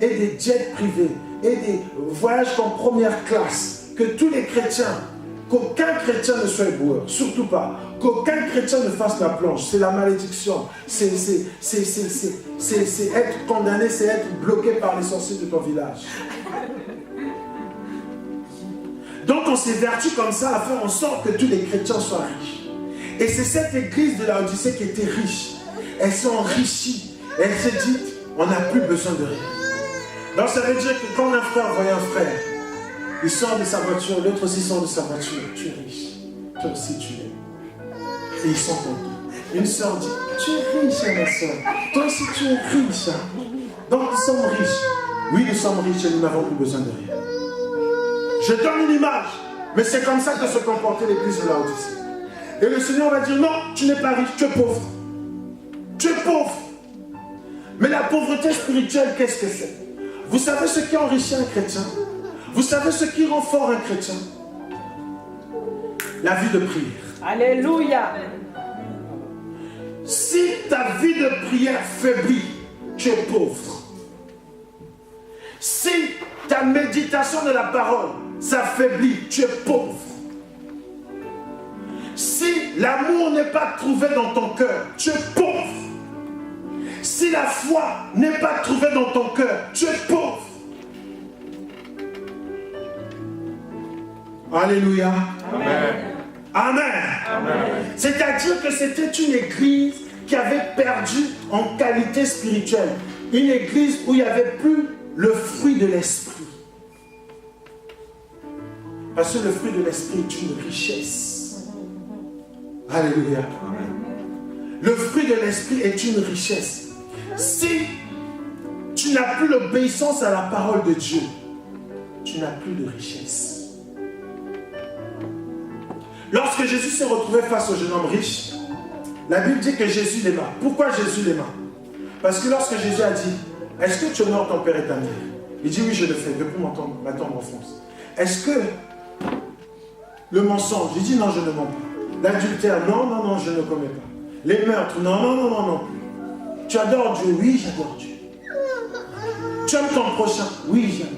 aient des jets privés, et des voyages en première classe. Que tous les chrétiens qu'aucun chrétien ne soit éboueur, surtout pas. Qu'aucun chrétien ne fasse la planche, c'est la malédiction. C'est être condamné, c'est être bloqué par les sorciers de ton village. Donc on s'évertue comme ça à faire en sorte que tous les chrétiens soient riches. Et c'est cette église de la Odyssée qui était riche. Elle s'est enrichie. Elle s'est dit, on n'a plus besoin de rien. Donc ça veut dire que quand un frère voit un frère, il sort de sa voiture, l'autre aussi sort de sa voiture. Tu es riche. Toi aussi tu es. Et ils sont contents. Une soeur dit, tu es riche, ma soeur. Toi aussi tu es riche. Donc nous sommes riches. Oui, nous sommes riches et nous n'avons plus besoin de rien. Je donne une image, mais c'est comme ça que se comportait l'église de la Odyssée. Et le Seigneur va dire, non, tu n'es pas riche, tu es pauvre. Tu es pauvre. Mais la pauvreté spirituelle, qu'est-ce que c'est? Vous savez ce qui enrichit un chrétien? Vous savez ce qui rend fort un chrétien? La vie de prière. Alléluia. Si ta vie de prière faiblit, tu es pauvre. Si ta méditation de la parole s'affaiblit, tu es pauvre. Si l'amour n'est pas trouvé dans ton cœur, tu es pauvre. Si la foi n'est pas trouvée dans ton cœur, tu es pauvre. Alléluia. Amen. Amen. Amen. C'est-à-dire que c'était une église qui avait perdu en qualité spirituelle. Une église où il n'y avait plus le fruit de l'esprit. Parce que le fruit de l'esprit est une richesse. Alléluia. Amen. Le fruit de l'esprit est une richesse. Si tu n'as plus l'obéissance à la parole de Dieu, tu n'as plus de richesse. Lorsque Jésus s'est retrouvé face au jeune homme riche, la Bible dit que Jésus l'aima. Pourquoi Jésus l'aima? Parce que lorsque Jésus a dit, est-ce que tu honores ton père et ta mère? Il dit, oui, je le fais depuis ma tendre enfance. Est-ce que le mensonge? Il dit, non, je ne mens pas. L'adultère? Non, non, non, je ne commets pas. Les meurtres? Non, non, non, non, non. Tu adores Dieu? Oui, j'adore Dieu. Tu aimes ton prochain? Oui, j'aime.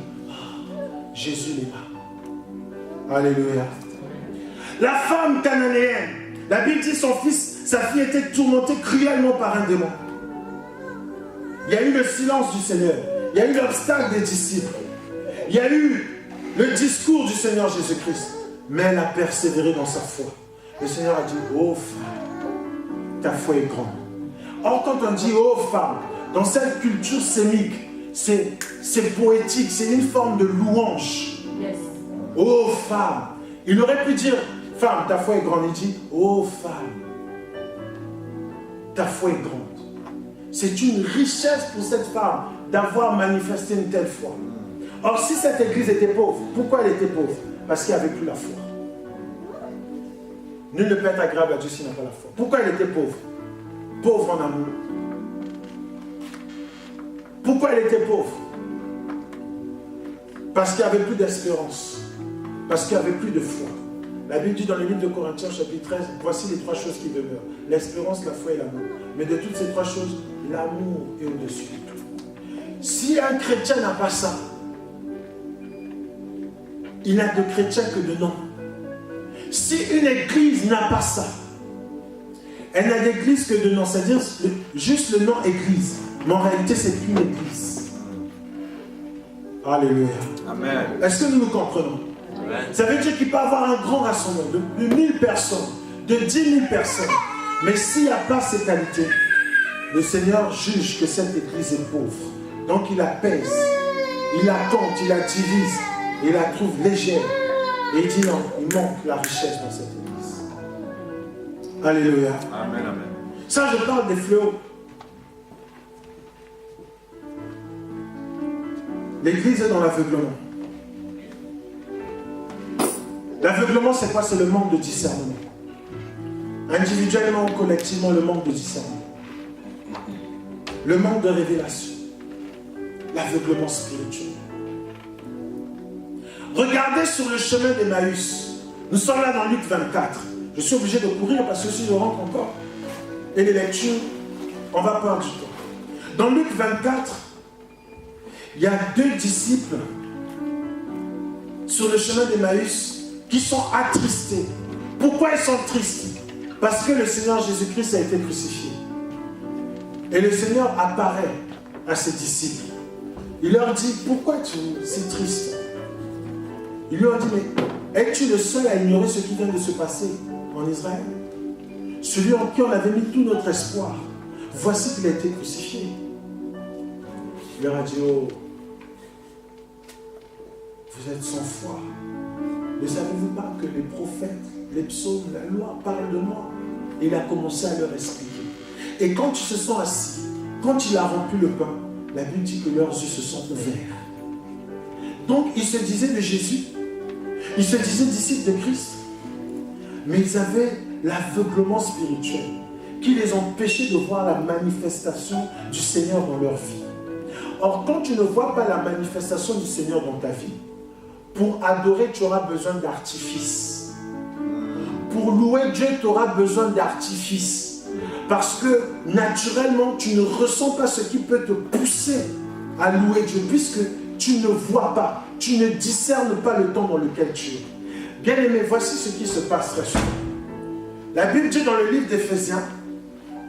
Jésus l'aima. Alléluia. La femme cananéenne, la Bible dit son fils, sa fille était tourmentée cruellement par un démon. Il y a eu le silence du Seigneur. Il y a eu l'obstacle des disciples. Il y a eu le discours du Seigneur Jésus-Christ. Mais elle a persévéré dans sa foi. Le Seigneur a dit, oh femme, ta foi est grande. Or, quand on dit oh femme, dans cette culture sémique, c'est poétique, c'est une forme de louange. Yes. Oh femme. Il aurait pu dire, femme, ta foi est grande. Il dit, oh femme, ta foi est grande. C'est une richesse pour cette femme d'avoir manifesté une telle foi. Or, si cette église était pauvre, pourquoi elle était pauvre? Parce qu'il n'y avait plus la foi. Nul ne peut être agréable à Dieu s'il n'a pas la foi. Pourquoi elle était pauvre? Pauvre en amour. Pourquoi elle était pauvre? Parce qu'il n'y avait plus d'espérance. Parce qu'il n'y avait plus de foi. La Bible dit dans le livre de Corinthiens, chapitre 13, voici les trois choses qui demeurent. L'espérance, la foi et l'amour. Mais de toutes ces trois choses, l'amour est au-dessus de tout. Si un chrétien n'a pas ça, il n'a de chrétien que de nom. Si une église n'a pas ça, elle n'a d'église que de nom, c'est-à-dire juste le nom église. Mais en réalité, c'est qu'une église. Alléluia. Amen. Est-ce que nous comprenons? Amen. Ça veut dire qu'il peut y avoir un grand rassemblement de 1000 personnes, de 10 000 personnes. Mais s'il n'y a pas ces qualités, le Seigneur juge que cette église est pauvre. Donc il la pèse, il la compte, il la divise, il la trouve légère. Et il dit non, il manque la richesse dans cette église. Alléluia. Amen. Amen. Ça, je parle des fléaux. L'église est dans l'aveuglement. L'aveuglement, c'est quoi? C'est le manque de discernement. Individuellement ou collectivement, le manque de discernement. Le manque de révélation. L'aveuglement spirituel. Regardez sur le chemin d'Emmaüs. Nous sommes là dans Luc 24. Je suis obligé de courir parce que si je rentre encore et les lectures, on va perdre du temps. Dans Luc 24, il y a deux disciples sur le chemin d'Emmaüs qui sont attristés. Pourquoi ils sont tristes? Parce que le Seigneur Jésus-Christ a été crucifié. Et le Seigneur apparaît à ses disciples. Il leur dit, pourquoi tu es si triste? Il leur dit, mais es-tu le seul à ignorer ce qui vient de se passer en Israël? Celui en qui on avait mis tout notre espoir. Voici qu'il a été crucifié. Il leur a dit, oh, vous êtes sans foi. Ne savez-vous pas que les prophètes, les psaumes, la loi parlent de moi? Et il a commencé à leur expliquer. Et quand ils se sont assis, quand il a rompu le pain, la Bible dit que leurs yeux se sont ouverts. Donc ils se disaient de Jésus, ils se disaient disciples de Christ, mais ils avaient l'aveuglement spirituel qui les empêchait de voir la manifestation du Seigneur dans leur vie. Or, quand tu ne vois pas la manifestation du Seigneur dans ta vie, pour adorer, tu auras besoin d'artifice. Pour louer Dieu, tu auras besoin d'artifice. Parce que, naturellement, tu ne ressens pas ce qui peut te pousser à louer Dieu, puisque tu ne vois pas, tu ne discernes pas le temps dans lequel tu es. Bien-aimé, voici ce qui se passe très souvent. La Bible dit dans le livre d'Éphésiens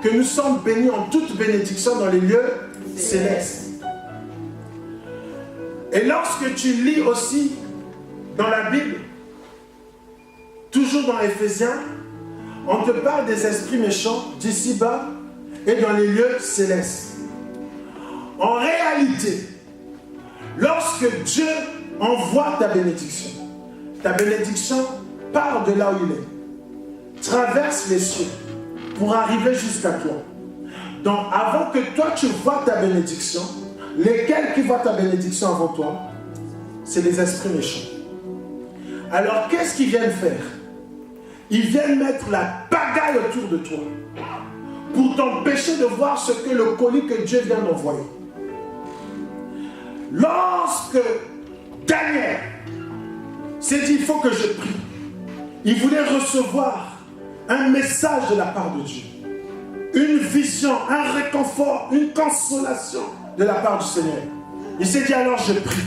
que nous sommes bénis en toute bénédiction dans les lieux célestes. Et lorsque tu lis aussi dans la Bible, toujours dans Éphésiens, on te parle des esprits méchants d'ici-bas et dans les lieux célestes. En réalité, lorsque Dieu envoie ta bénédiction part de là où il est, traverse les cieux pour arriver jusqu'à toi. Donc avant que toi tu vois ta bénédiction, lesquels qui voient ta bénédiction avant toi? C'est les esprits méchants. Alors qu'est-ce qu'ils viennent faire? Ils viennent mettre la pagaille autour de toi pour t'empêcher de voir ce que le colis que Dieu vient d'envoyer. Lorsque Daniel s'est dit, il faut que je prie, il voulait recevoir un message de la part de Dieu, une vision, un réconfort, une consolation de la part du Seigneur. Il s'est dit, alors je prie.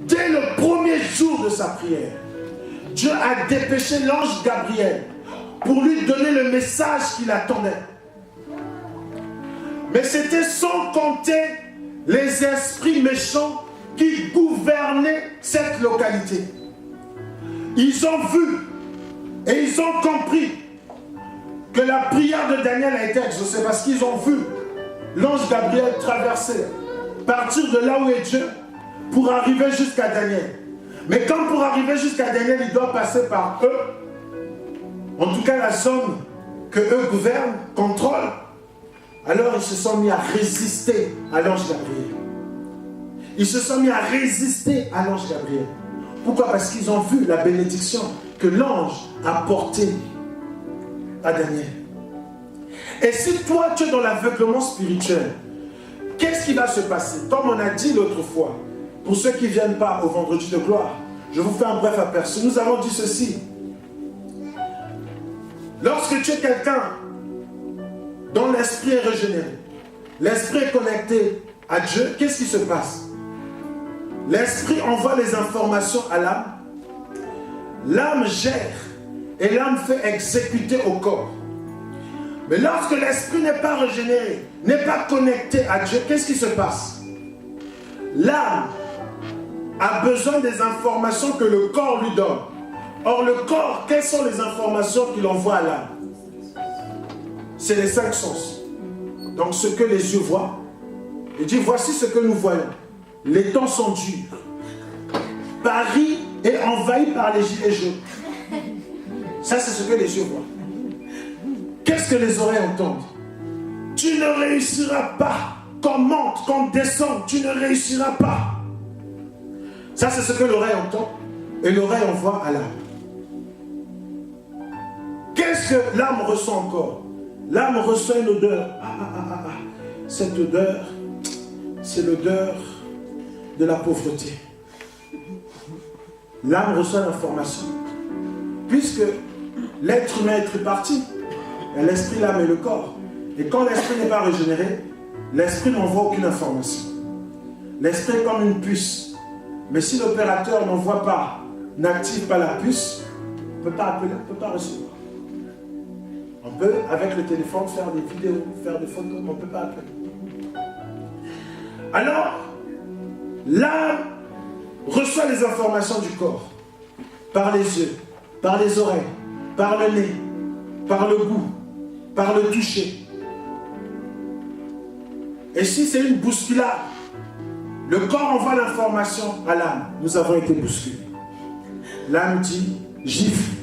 Dès le premier jour de sa prière, Dieu a dépêché l'ange Gabriel pour lui donner le message qu'il attendait. Mais c'était sans compter les esprits méchants qui gouvernaient cette localité. Ils ont vu et ils ont compris que la prière de Daniel a été exaucée parce qu'ils ont vu l'ange Gabriel traverser, partir de là où est Dieu pour arriver jusqu'à Daniel. Mais quand pour arriver jusqu'à Daniel, il doit passer par eux, en tout cas la zone que eux gouvernent, contrôlent, alors ils se sont mis à résister à l'ange Gabriel. Ils se sont mis à résister à l'ange Gabriel. Pourquoi? Parce qu'ils ont vu la bénédiction que l'ange a portée à Daniel. Et si toi tu es dans l'aveuglement spirituel, qu'est-ce qui va se passer? Comme on a dit l'autre fois, pour ceux qui ne viennent pas au vendredi de gloire, je vous fais un bref aperçu. Nous avons dit ceci. Lorsque tu es quelqu'un dont l'esprit est régénéré, l'esprit est connecté à Dieu, qu'est-ce qui se passe? L'esprit envoie les informations à l'âme. L'âme gère et l'âme fait exécuter au corps. Mais lorsque l'esprit n'est pas régénéré, n'est pas connecté à Dieu, qu'est-ce qui se passe? L'âme a besoin des informations que le corps lui donne. Or, le corps, quelles sont les informations qu'il envoie à l'âme? C'est les 5 sens. Donc, ce que les yeux voient, il dit, voici ce que nous voyons. Les temps sont durs. Paris est envahi par les gilets jaunes. Ça, c'est ce que les yeux voient. Qu'est-ce que les oreilles entendent? Tu ne réussiras pas. Qu'on monte, qu'on descende, tu ne réussiras pas. Ça, c'est ce que l'oreille entend. Et l'oreille envoie à l'âme. Qu'est-ce que l'âme ressent encore? L'âme ressent une odeur. Cette odeur, c'est l'odeur de la pauvreté. L'âme reçoit l'information. Puisque l'être humain est tripartite, il y a l'esprit, l'âme et le corps. Et quand l'esprit n'est pas régénéré, l'esprit n'envoie aucune information. L'esprit est comme une puce. Mais si l'opérateur n'envoie pas n'active pas la puce, on ne peut pas appeler, on ne peut pas recevoir. On peut, avec le téléphone, faire des vidéos, faire des photos, mais on ne peut pas appeler. Alors, l'âme reçoit les informations du corps, par les yeux, par les oreilles, par le nez, par le goût, par le toucher. Et si c'est une bousculade, le corps envoie l'information à l'âme. Nous avons été bousculés. L'âme dit, gifle.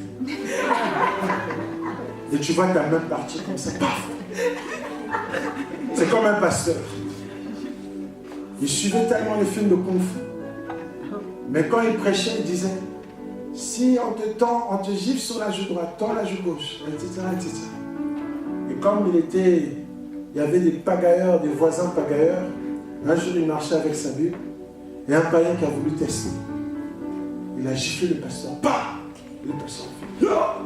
Et tu vois ta main partir comme ça. Paf. C'est comme un pasteur. Il suivait tellement les films de Kung Fu. Mais quand il prêchait, il disait, si on te tend, on te gifle sur la joue droite, tends la joue gauche, etc., etc. Et comme il y avait des pagailleurs, des voisins pagailleurs, un jour il marchait avec sa Bible, et un païen qui a voulu tester. Il a giflé le pasteur. Bah! Et le pasteur a fait, oh!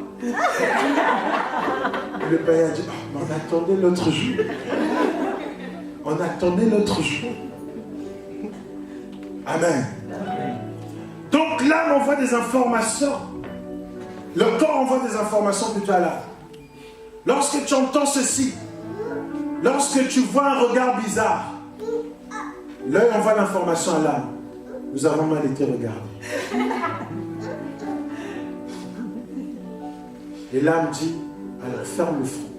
Et le païen a dit, oh, on attendait l'autre jour. On attendait l'autre jour. Amen. Donc l'âme envoie des informations. Le corps envoie des informations plutôt à l'âme. Lorsque tu entends ceci, lorsque tu vois un regard bizarre, l'œil envoie l'information à l'âme. Nous avons mal été regardés. Et l'âme dit, alors ferme le front.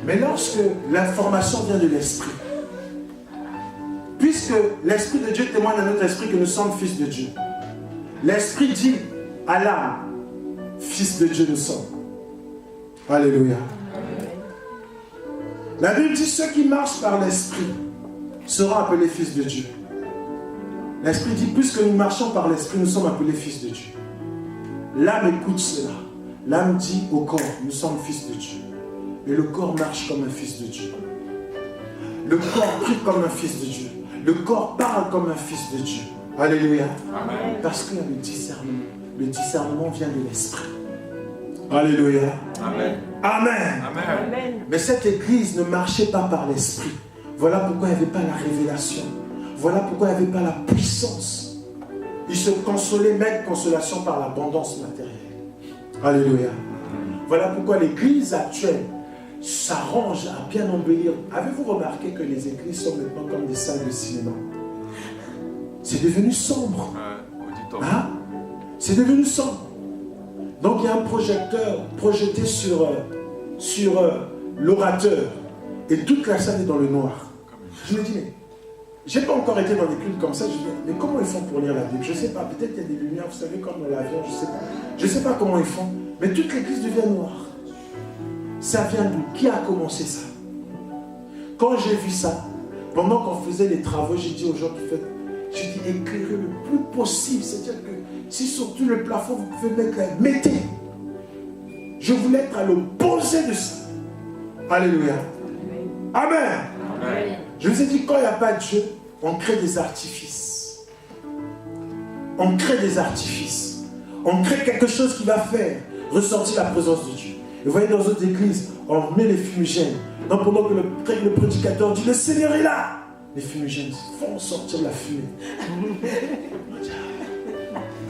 Mais lorsque l'information vient de l'esprit, puisque l'Esprit de Dieu témoigne à notre esprit que nous sommes fils de Dieu, l'Esprit dit à l'âme, fils de Dieu nous sommes. Alléluia. La Bible dit, ceux qui marchent par l'Esprit seront appelés fils de Dieu. L'Esprit dit, puisque nous marchons par l'Esprit, nous sommes appelés fils de Dieu. L'âme écoute cela. L'âme dit au corps, nous sommes fils de Dieu. Et le corps marche comme un fils de Dieu. Le corps prie comme un fils de Dieu. Le corps parle comme un fils de Dieu. Alléluia. Amen. Parce qu'il y a le discernement. Le discernement vient de l'esprit. Alléluia. Amen. Amen. Amen. Amen. Mais cette église ne marchait pas par l'esprit. Voilà pourquoi il n'y avait pas la révélation. Voilà pourquoi il n'y avait pas la puissance. Ils se consolaient, mettent consolation par l'abondance matérielle. Alléluia. Voilà pourquoi l'église actuelle s'arrange à bien embellir. Avez-vous remarqué que les églises sont maintenant comme des salles de cinéma? C'est devenu sombre. Hein? C'est devenu sombre. Donc il y a un projecteur projeté sur l'orateur. Et toute la salle est dans le noir. Je me dis, mais je n'ai pas encore été dans des cultes comme ça. Je me dis, mais comment ils font pour lire la Bible? Je ne sais pas. Peut-être qu'il y a des lumières, vous savez, comme dans l'avion, je ne sais pas. Je ne sais pas comment ils font. Mais toute l'église devient noire. Ça vient d'où? Qui a commencé ça? Quand j'ai vu ça, pendant qu'on faisait les travaux, j'ai dit aux gens qui font, j'ai dit éclairez le plus possible. C'est-à-dire que si sur tout le plafond vous pouvez mettre, mettez. Je voulais être à l'opposé de ça. Alléluia. Amen. Amen. Je vous ai dit, quand il n'y a pas de Dieu, on crée des artifices. On crée des artifices. On crée quelque chose qui va faire ressortir la présence de Dieu. Et vous voyez dans d'autres églises, on met les fumigènes. Donc pendant que le prédicateur dit, le Seigneur est là, les fumigènes font sortir la fumée.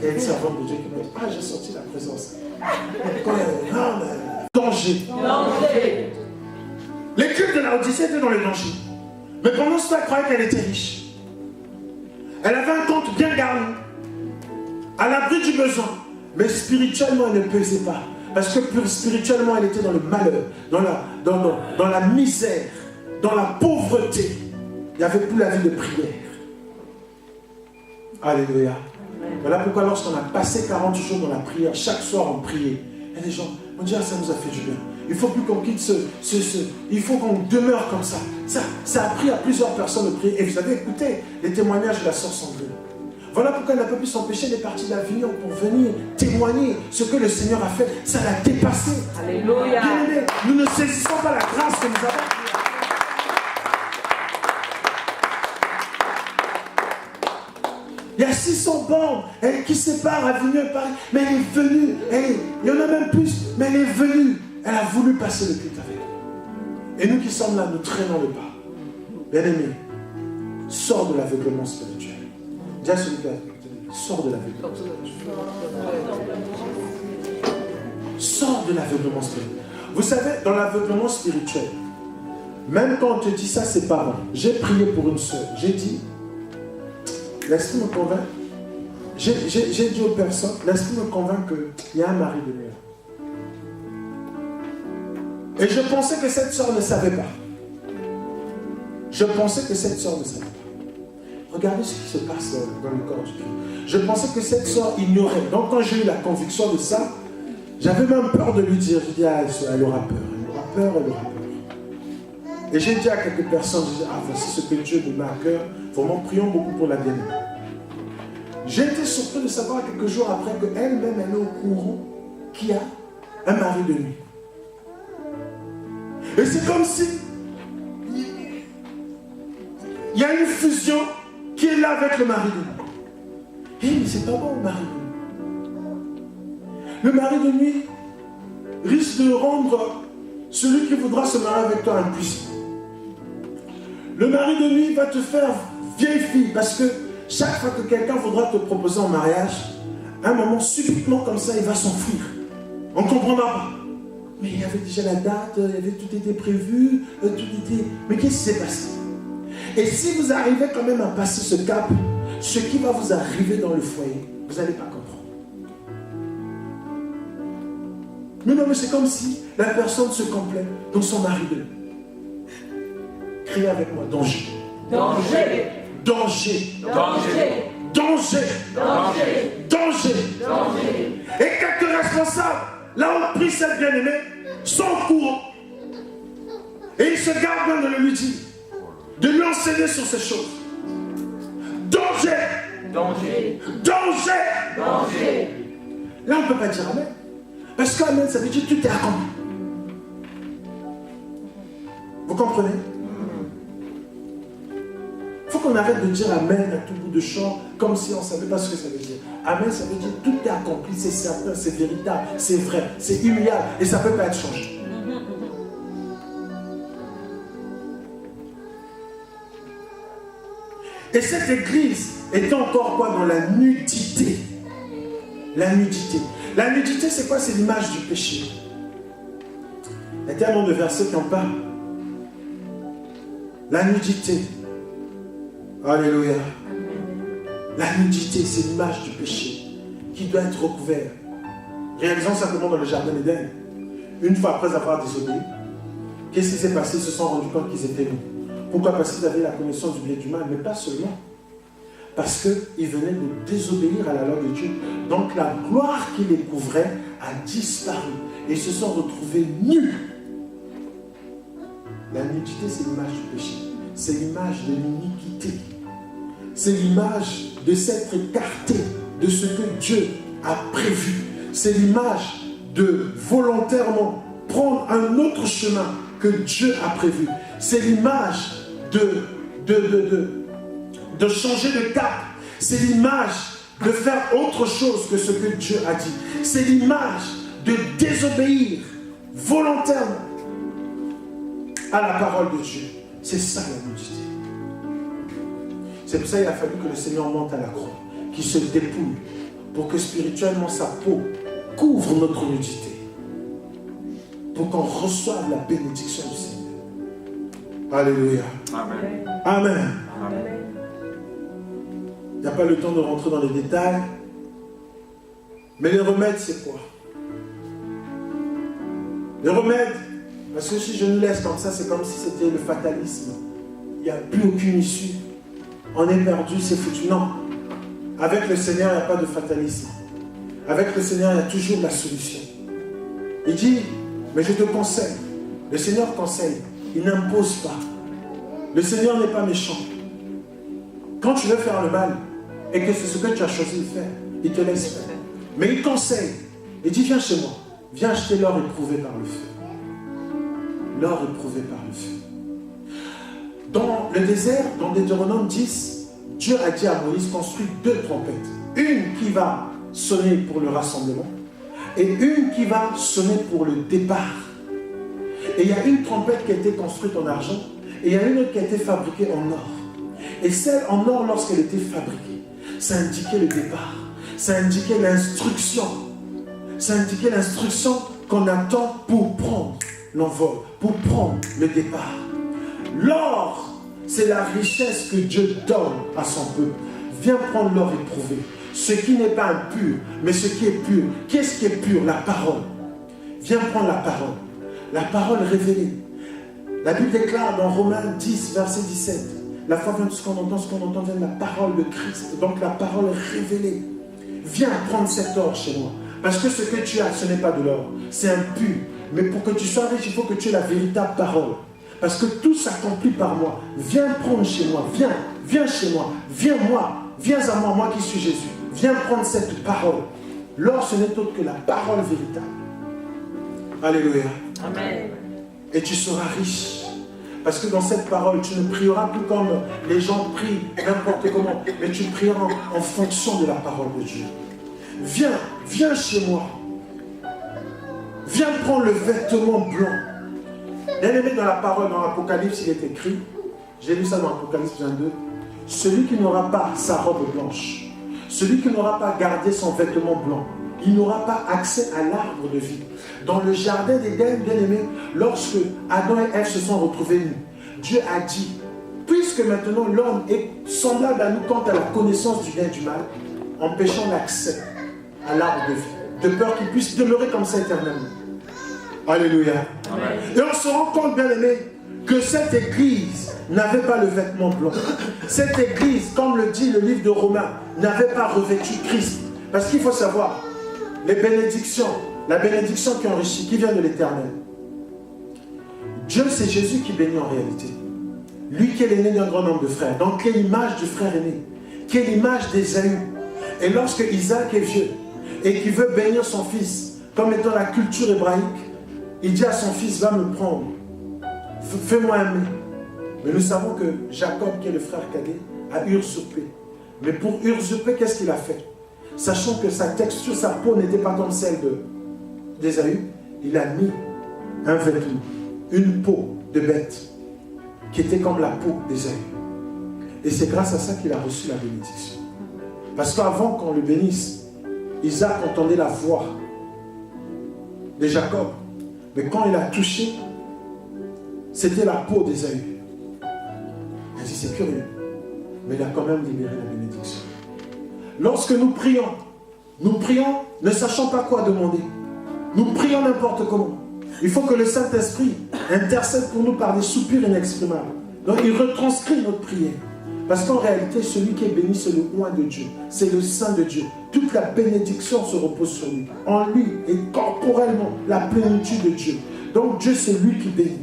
Il y a une servante de Dieu qui m'a dit, ah, j'ai sorti la présence. Non, mais danger. Danger. Les cultes de la Odyssée étaient dans le danger. Mais pendant ce temps, elle croyait qu'elle était riche. Elle avait un compte bien garni, à l'abri du besoin. Mais spirituellement, elle ne pesait pas. Parce que spirituellement, elle était dans le malheur, dans la misère, dans la pauvreté. Il n'y avait plus la vie de prière. Alléluia. Voilà pourquoi lorsqu'on a passé 40 jours dans la prière, chaque soir on priait. Et les gens ont dit, ah, ça nous a fait du bien. Il faut plus qu'on quitte il faut qu'on demeure comme ça. Ça a pris à plusieurs personnes de prier. Et vous avez écouté les témoignages de la sœur Sandrine. Voilà pourquoi elle n'a pas pu s'empêcher des parties d'Avignon pour venir témoigner ce que le Seigneur a fait. Ça l'a dépassé. Alléluia. Bien-aimés, nous ne saisissons pas la grâce que nous avons. Il y a 600 bornes qui séparent Avignon et Paris. Mais elle est venue. Il y en a même plus. Mais elle est venue. Elle a voulu passer le culte avec nous. Et nous qui sommes là, nous traînons le pas. Bien-aimé, sors de l'aveuglement spirituel. Dis à celui qui a Sors de l'aveuglement. Sors de l'aveuglement spirituel. Vous savez, dans l'aveuglement spirituel, même quand on te dit ça, c'est pas bon. J'ai prié pour une soeur. J'ai dit, l'esprit me convainc. J'ai dit aux personnes, l'esprit me convainc qu'il y a un mari de nuit. Et je pensais que cette soeur ne savait pas. Je pensais que cette soeur ne savait pas. Regardez ce qui se passe dans le corps du Christ. Je pensais que cette soeur ignorait. Donc quand j'ai eu la conviction de ça, j'avais même peur de lui dire. Je dis, ah, elle aura peur, elle aura peur, elle aura peur. Et j'ai dit à quelques personnes, je dis, ah, voici ce que Dieu nous met à cœur. Vraiment, prions beaucoup pour la bien-aimée. J'ai été surpris de savoir quelques jours après qu'elle-même, elle est au courant qu'il y a un mari de nuit. Et c'est comme si il y a une fusion qui est là avec le mari de nuit. Et mais c'est pas bon, le mari de nuit. Le mari de nuit risque de rendre celui qui voudra se marier avec toi impuissant. Le mari de nuit va te faire vieille fille parce que chaque fois que quelqu'un voudra te proposer en mariage, à un moment, subitement comme ça, il va s'enfuir. On ne comprendra pas. Mais il y avait déjà la date, il y avait tout été prévu, tout était... Mais qu'est-ce qui s'est passé? Et si vous arrivez quand même à passer ce cap, ce qui va vous arriver dans le foyer, vous n'allez pas comprendre. Mais non, mais c'est comme si la personne se complaît dans son mari de nuit. Criez avec moi, danger. Danger. Danger. Danger. Danger. Danger. Danger. Danger. Et quelques responsables, là où pris cette bien-aimée, sont au courant. Et ils se gardent bien de le lui dire, de lui enseigner sur ces choses. Danger. Danger. Danger. Danger. Là, on ne peut pas dire amen. Parce qu'amen, ça veut dire tout est accompli. Vous comprenez? Il faut qu'on arrête de dire amen à tout bout de champ, comme si on ne savait pas ce que ça veut dire. Amen, ça veut dire tout est accompli, c'est certain, c'est véritable, c'est vrai, c'est immuable et ça ne peut pas être changé. Et cette église est encore quoi dans la nudité? La nudité. La nudité, c'est quoi? C'est l'image du péché. Il y a tellement de versets qui en parlent. La nudité. Alléluia. La nudité, c'est l'image du péché qui doit être recouvert. Réalisons simplement dans le jardin d'Éden. Une fois après avoir désobéi, qu'est-ce qui s'est passé? Ils se sont rendus compte qu'ils étaient nus. Pourquoi? Parce qu'ils avaient la connaissance du bien et du mal, mais pas seulement. Parce qu'ils venaient de désobéir à la loi de Dieu. Donc la gloire qui les couvrait a disparu. Et ils se sont retrouvés nus. La nudité, c'est l'image du péché. C'est l'image de l'iniquité. C'est l'image de s'être écarté de ce que Dieu a prévu. C'est l'image de volontairement prendre un autre chemin que Dieu a prévu. C'est l'image de changer de cap. C'est l'image de faire autre chose que ce que Dieu a dit. C'est l'image de désobéir volontairement à la parole de Dieu. C'est ça la nudité. C'est pour ça qu'il a fallu que le Seigneur monte à la croix, qu'il se dépouille, pour que spirituellement sa peau couvre notre nudité, pour qu'on reçoive la bénédiction du Seigneur. Alléluia. Amen. Amen. Amen. Il n'y a pas le temps de rentrer dans les détails. Mais les remèdes, c'est quoi? Les remèdes, parce que si je nous laisse comme ça, c'est comme si c'était le fatalisme. Il n'y a plus aucune issue. On est perdu, c'est foutu. Non. Avec le Seigneur, il n'y a pas de fatalisme. Avec le Seigneur, il y a toujours la solution. Il dit, mais je te conseille. Le Seigneur conseille. Il n'impose pas. Le Seigneur n'est pas méchant. Quand tu veux faire le mal, et que c'est ce que tu as choisi de faire, il te laisse faire. Mais il conseille. Il dit, viens chez moi. Viens acheter l'or éprouvé par le feu. L'or éprouvé par le feu. Dans le désert, dans Deutéronome 10, Dieu a dit à Moïse, construis 2 trompettes. Une qui va sonner pour le rassemblement et une qui va sonner pour le départ. Et il y a une trompette qui a été construite en argent et il y a une autre qui a été fabriquée en or. Et celle en or, lorsqu'elle était fabriquée, ça indiquait le départ. Ça indiquait l'instruction. Ça indiquait l'instruction qu'on attend pour prendre l'envol, pour prendre le départ. L'or, c'est la richesse que Dieu donne à son peuple. Viens prendre l'or éprouvé. Ce qui n'est pas impur, mais ce qui est pur. Qu'est-ce qui est pur? La parole. Viens prendre la parole. La parole révélée. La Bible déclare dans Romains 10, verset 17, la foi vient de ce qu'on entend vient de la parole de Christ. Donc la parole est révélée. Viens prendre cet or chez moi. Parce que ce que tu as, ce n'est pas de l'or. C'est impur. Mais pour que tu sois riche, il faut que tu aies la véritable parole. Parce que tout s'accomplit par moi. Viens prendre chez moi. Viens chez moi. Viens à moi, moi qui suis Jésus. Viens prendre cette parole. L'or, ce n'est autre que la parole véritable. Alléluia. Amen. Et tu seras riche. Parce que dans cette parole, tu ne prieras plus comme les gens prient, n'importe comment. Mais tu prieras en fonction de la parole de Dieu. Viens chez moi. Viens prendre le vêtement blanc. Bien aimé dans la parole, dans l'Apocalypse, il est écrit, j'ai lu ça dans l'Apocalypse 22, celui qui n'aura pas sa robe blanche, celui qui n'aura pas gardé son vêtement blanc, il n'aura pas accès à l'arbre de vie. Dans le jardin d'Éden, bien aimé, lorsque Adam et Ève se sont retrouvés nus, Dieu a dit, puisque maintenant l'homme est semblable à nous quant à la connaissance du bien et du mal, empêchant l'accès à l'arbre de vie, de peur qu'il puisse demeurer comme ça éternellement. Alléluia. Amen. Et on se rend compte, bien aimé, que cette église n'avait pas le vêtement blanc. Cette église, comme le dit le livre de Romains, n'avait pas revêtu Christ. Parce qu'il faut savoir, les bénédictions, la bénédiction qui enrichit, qui vient de l'Éternel. Dieu, c'est Jésus qui bénit en réalité. Lui qui est l'aîné d'un grand nombre de frères. Donc, qui est l'image du frère aîné, qui est l'image d'Ésaü. Et lorsque Isaac est vieux et qu'il veut bénir son fils, comme étant la culture hébraïque, il dit à son fils, va me prendre, fais-moi aimer. Mais nous savons que Jacob, qui est le frère cadet, a usurpé. Mais pour usurper, qu'est-ce qu'il a fait? Sachant que sa texture, sa peau n'était pas comme celle d'Ésaü, il a mis un vêtement, une peau de bête, qui était comme la peau d'Ésaü. Et c'est grâce à ça qu'il a reçu la bénédiction. Parce qu'avant qu'on le bénisse, Isaac entendait la voix de Jacob. Mais quand il a touché, c'était la peau d'Ésaü. Il a dit, c'est curieux. Mais il a quand même libéré la bénédiction. Lorsque nous prions ne sachant pas quoi demander. Nous prions n'importe comment. Il faut que le Saint-Esprit intercède pour nous par des soupirs inexprimables. Donc il retranscrit notre prière. Parce qu'en réalité, celui qui est béni, c'est le oint de Dieu. C'est le Saint de Dieu. Toute la bénédiction se repose sur lui. En lui est corporellement la plénitude de Dieu. Donc Dieu, c'est lui qui bénit.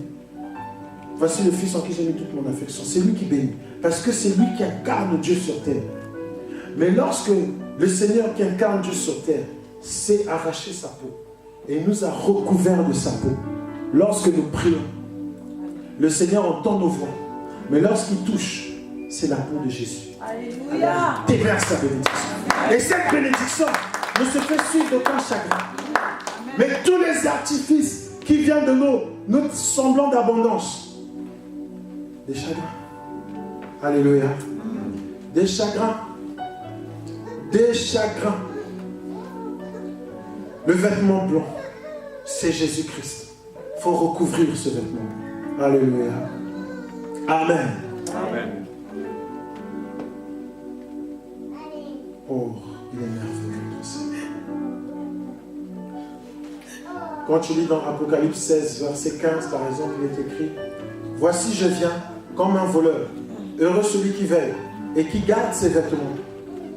Voici le Fils en qui j'ai mis toute mon affection. C'est lui qui bénit. Parce que c'est lui qui incarne Dieu sur terre. Mais lorsque le Seigneur qui incarne Dieu sur terre s'est arraché sa peau et nous a recouvert de sa peau, lorsque nous prions, le Seigneur entend nos voix. Mais lorsqu'il touche, c'est la peau de Jésus. Alléluia. Il déverse sa bénédiction. Et cette bénédiction ne se fait suivre d'aucun chagrin. Mais tous les artifices qui viennent de notre semblant d'abondance, des chagrins. Alléluia. Des chagrins. Des chagrins. Le vêtement blanc, c'est Jésus-Christ. Il faut recouvrir ce vêtement blanc. Alléluia. Amen. Amen. Oh, il est merveilleux, notre Seigneur. Quand tu lis dans Apocalypse 16, verset 15, par exemple, il est écrit « Voici, je viens comme un voleur. Heureux celui qui veille et qui garde ses vêtements,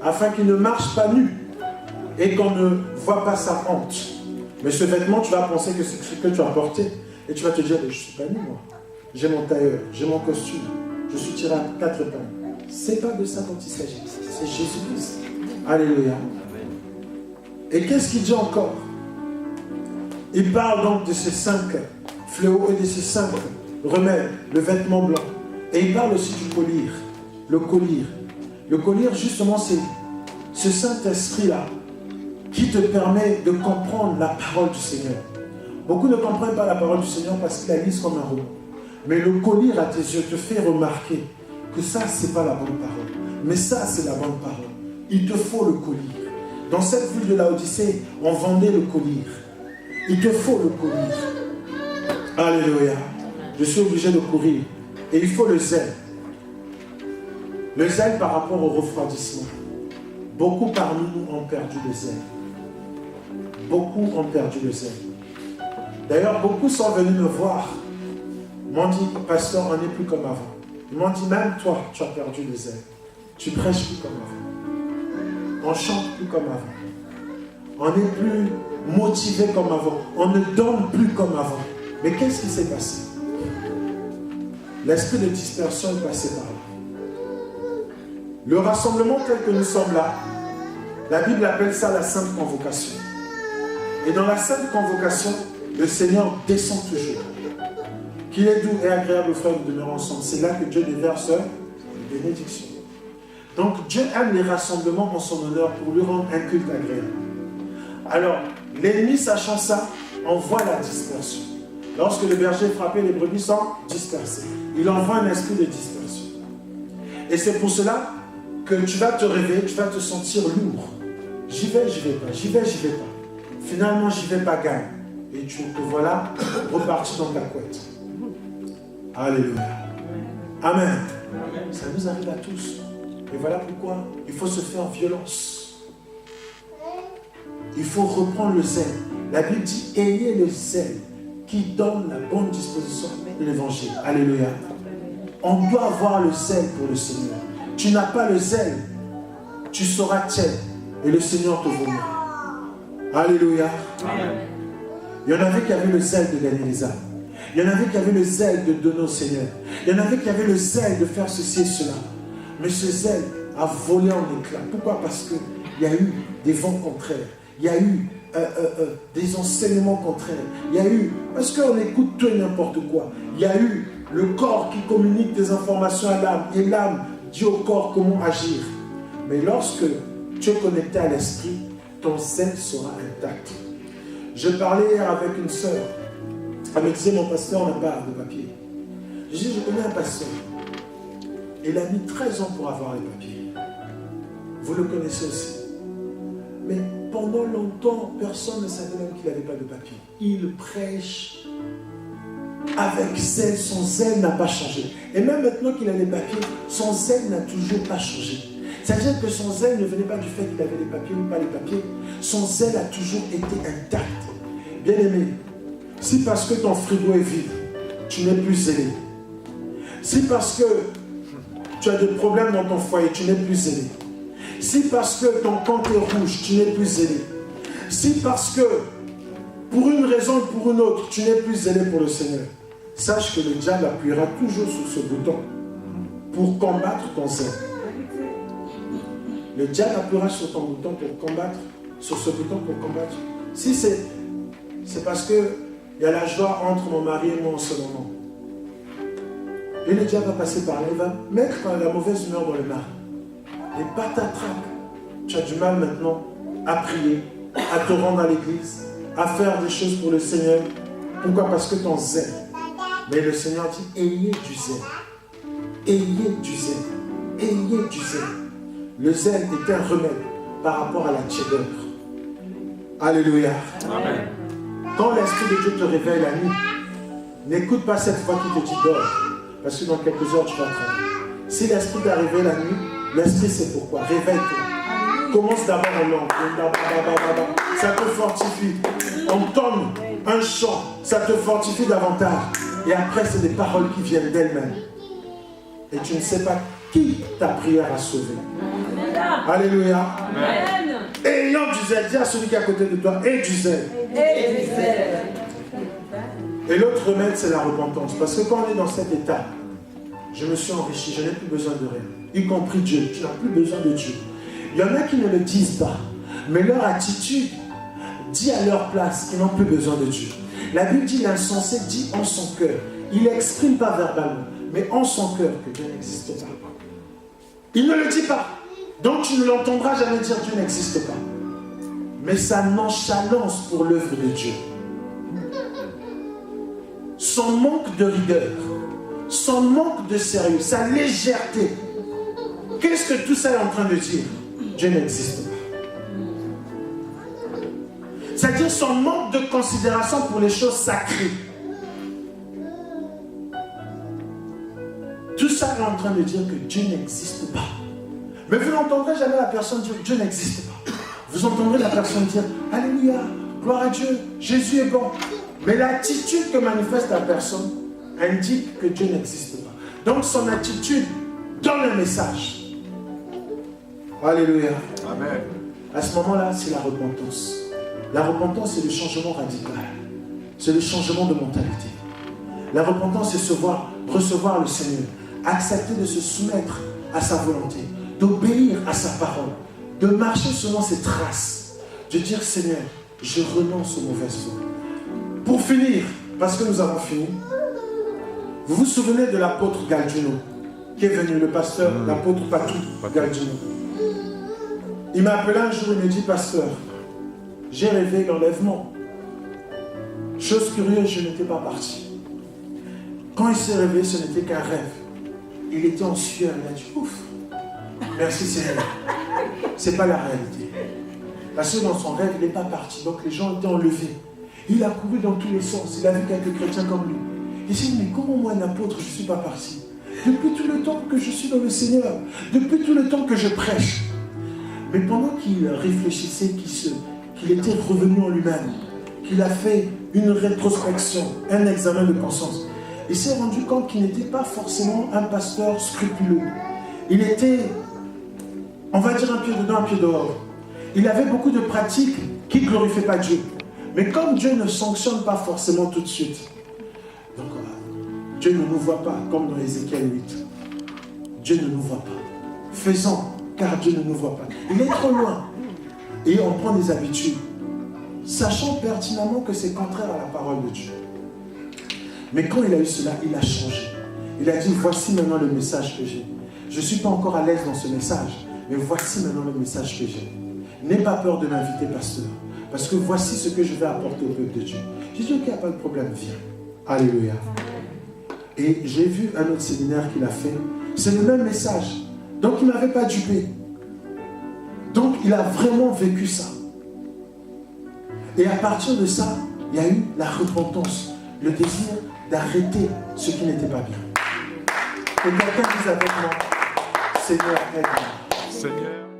afin qu'il ne marche pas nu et qu'on ne voit pas sa honte. » Mais ce vêtement, tu vas penser que c'est ce que tu as porté et tu vas te dire « Je ne suis pas nu, moi. J'ai mon tailleur, j'ai mon costume, je suis tiré à 4 épingles. » Ce n'est pas de ça dont il s'agit. C'est Jésus-Christ. Alléluia. Et qu'est-ce qu'il dit encore? Il parle donc de ces 5 fléaux et de ces 5 remèdes, le vêtement blanc. Et il parle aussi du collier. Le collier. Le collier, justement, c'est ce Saint-Esprit-là qui te permet de comprendre la parole du Seigneur. Beaucoup ne comprennent pas la parole du Seigneur parce qu'ils la lisent comme un roman. Mais le collier à tes yeux te fait remarquer que ça, c'est pas la bonne parole. Mais ça, c'est la bonne parole. Il te faut le collyre. Dans cette ville de Laodicée, on vendait le collyre. Il te faut le collyre. Alléluia. Je suis obligé de courir. Et il faut le zèle. Le zèle par rapport au refroidissement. Beaucoup parmi nous ont perdu le zèle. Beaucoup ont perdu le zèle. D'ailleurs, beaucoup sont venus me voir. Ils m'ont dit, pasteur, on n'est plus comme avant. Ils m'ont dit, même toi, tu as perdu le zèle. Tu prêches plus comme avant. On chante plus comme avant. On n'est plus motivé comme avant. On ne donne plus comme avant. Mais qu'est-ce qui s'est passé? L'esprit de dispersion est passé par là. Le rassemblement tel que nous sommes là, la Bible appelle ça la sainte convocation. Et dans la sainte convocation, le Seigneur descend toujours. Qu'il est doux et agréable aux frères de demeurer ensemble. C'est là que Dieu déverse les bénédictions. Donc Dieu aime les rassemblements en son honneur pour lui rendre un culte agréable. Alors, l'ennemi sachant ça, envoie la dispersion. Lorsque le berger est frappé, les brebis sont dispersées. Il envoie un esprit de dispersion. Et c'est pour cela que tu vas te réveiller, tu vas te sentir lourd. J'y vais pas, j'y vais pas. Finalement, j'y vais pas, gagne. Et tu te voilà reparti dans ta couette. Alléluia. Amen. Amen. Ça nous arrive à tous. Et voilà pourquoi il faut se faire violence. Il faut reprendre le zèle. La Bible dit, ayez le zèle qui donne la bonne disposition de l'évangile. Alléluia. On doit avoir le zèle pour le Seigneur. Tu n'as pas le zèle, tu seras tiède et le Seigneur te vomira. Alléluia. Amen. Il y en avait qui avaient le zèle de gagner les âmes. Il y en avait qui avaient le zèle de donner au Seigneur. Il y en avait qui avaient le zèle de faire ceci et cela. Mais ce zèle a volé en éclats. Pourquoi? Parce qu'il y a eu des vents contraires. Il y a eu des enseignements contraires. Il y a eu, parce qu'on écoute tout et n'importe quoi. Il y a eu le corps qui communique des informations à l'âme. Et l'âme dit au corps comment agir. Mais lorsque tu es connecté à l'esprit, ton zèle sera intact. Je parlais hier avec une sœur. Elle me disait, mon pasteur n'a pas de papier. Je dis, je connais un pasteur. Il a mis 13 ans pour avoir les papiers. Vous le connaissez aussi. Mais pendant longtemps, personne ne savait même qu'il n'avait pas de papier. Il prêche avec zèle. Son zèle n'a pas changé. Et même maintenant qu'il a les papiers, son zèle n'a toujours pas changé. C'est-à-dire que son zèle ne venait pas du fait qu'il avait les papiers ou pas les papiers. Son zèle a toujours été intact. Bien aimé, si parce que ton frigo est vide, tu n'es plus zélé. Si parce que tu as des problèmes dans ton foyer, tu n'es plus zélé. Si parce que ton compte est rouge, tu n'es plus zélé. Si parce que, pour une raison ou pour une autre, tu n'es plus zélé pour le Seigneur, sache que le diable appuiera toujours sur ce bouton pour combattre ton zèle. Le diable appuiera sur ton bouton pour combattre, sur ce bouton pour combattre. Si c'est parce que il y a la joie entre mon mari et moi en ce moment. Et le diable va passer par là, il va mettre la mauvaise humeur dans le mari. Et patatras, tu as du mal maintenant à prier, à te rendre à l'église, à faire des choses pour le Seigneur. Pourquoi? Parce que ton zèle. Mais le Seigneur dit, ayez du zèle. Ayez du zèle. Ayez du zèle. Le zèle est un remède par rapport à la tiédeur. Alléluia. Amen. Quand l'Esprit de Dieu te réveille la nuit, n'écoute pas cette voix qui te dit dors, parce que dans quelques heures tu vas travailler. Si l'Esprit t'a réveillé la nuit, l'Esprit c'est pourquoi. Réveille-toi. Commence d'abord en langue. Ça te fortifie. Entendre un chant, ça te fortifie davantage. Et après, c'est des paroles qui viennent d'elles-mêmes. Et tu ne sais pas qui ta prière a sauvé. Alléluia. Amen. Ayant du zèle, dis à celui qui est à côté de toi, aie du zèle. Et l'autre remède, c'est la repentance. Parce que quand on est dans cet état, je me suis enrichi, je n'ai plus besoin de rien. Y compris Dieu, tu n'as plus besoin de Dieu. Il y en a qui ne le disent pas, mais leur attitude dit à leur place qu'ils n'ont plus besoin de Dieu. La Bible dit, l'insensé dit en son cœur. Il n'exprime pas verbalement, mais en son cœur que Dieu n'existe pas. Il ne le dit pas. Donc tu ne l'entendras jamais dire Dieu n'existe pas. Mais sa nonchalance pour l'œuvre de Dieu, son manque de rigueur, son manque de sérieux, sa légèreté, qu'est-ce que tout ça est en train de dire? Dieu n'existe pas. C'est-à-dire son manque de considération pour les choses sacrées. Tout ça est en train de dire que Dieu n'existe pas. Mais vous n'entendrez jamais la personne dire Dieu n'existe pas. Vous entendrez la personne dire Alléluia, gloire à Dieu, Jésus est bon. Mais l'attitude que manifeste la personne indique que Dieu n'existe pas. Donc son attitude donne un message. Alléluia. Amen. À ce moment-là, c'est la repentance. La repentance, c'est le changement radical. C'est le changement de mentalité. La repentance, c'est recevoir le Seigneur, accepter de se soumettre à sa volonté, d'obéir à sa parole, de marcher selon ses traces, de dire Seigneur, je renonce aux mauvaises voies. Pour finir, parce que nous avons fini, vous vous souvenez de l'apôtre Galduino, qui est venu, le pasteur, l'apôtre Patou Galduino. Il m'a appelé un jour, il me dit, pasteur, j'ai rêvé l'enlèvement. Chose curieuse, je n'étais pas parti. Quand il s'est réveillé, ce n'était qu'un rêve. Il était en sueur, il a dit, ouf, merci Seigneur. Ce n'est pas la réalité. Parce que dans son rêve, il n'est pas parti, donc les gens étaient enlevés. Il a couru dans tous les sens, il a vu quelques chrétiens comme lui. Il s'est dit, mais comment moi, un apôtre, je ne suis pas parti? Depuis tout le temps que je suis dans le Seigneur, depuis tout le temps que je prêche. Mais pendant qu'il réfléchissait, qu'il était revenu en lui-même, qu'il a fait une rétrospection, un examen de conscience, il s'est rendu compte qu'il n'était pas forcément un pasteur scrupuleux. Il était, on va dire, un pied dedans, un pied dehors. Il avait beaucoup de pratiques qui ne glorifiaient pas Dieu. Mais comme Dieu ne sanctionne pas forcément tout de suite, donc Dieu ne nous voit pas, comme dans Ézéchiel 8. Dieu ne nous voit pas. Faisons, car Dieu ne nous voit pas. Il est trop loin. Et on prend des habitudes, sachant pertinemment que c'est contraire à la parole de Dieu. Mais quand il a eu cela, il a changé. Il a dit, voici maintenant le message que j'ai. Je ne suis pas encore à l'aise dans ce message, mais voici maintenant le message que j'ai. N'aie pas peur de m'inviter, pasteur, parce que voici ce que je vais apporter au peuple de Dieu. J'ai dit, ok, il n'y a pas de problème, viens. Alléluia. Et j'ai vu un autre séminaire qu'il a fait. C'est le même message. Donc il ne m'avait pas dupé. Donc il a vraiment vécu ça. Et à partir de ça, il y a eu la repentance, le désir d'arrêter ce qui n'était pas bien. Et quelqu'un dise avec moi, Seigneur, aide-moi. Seigneur.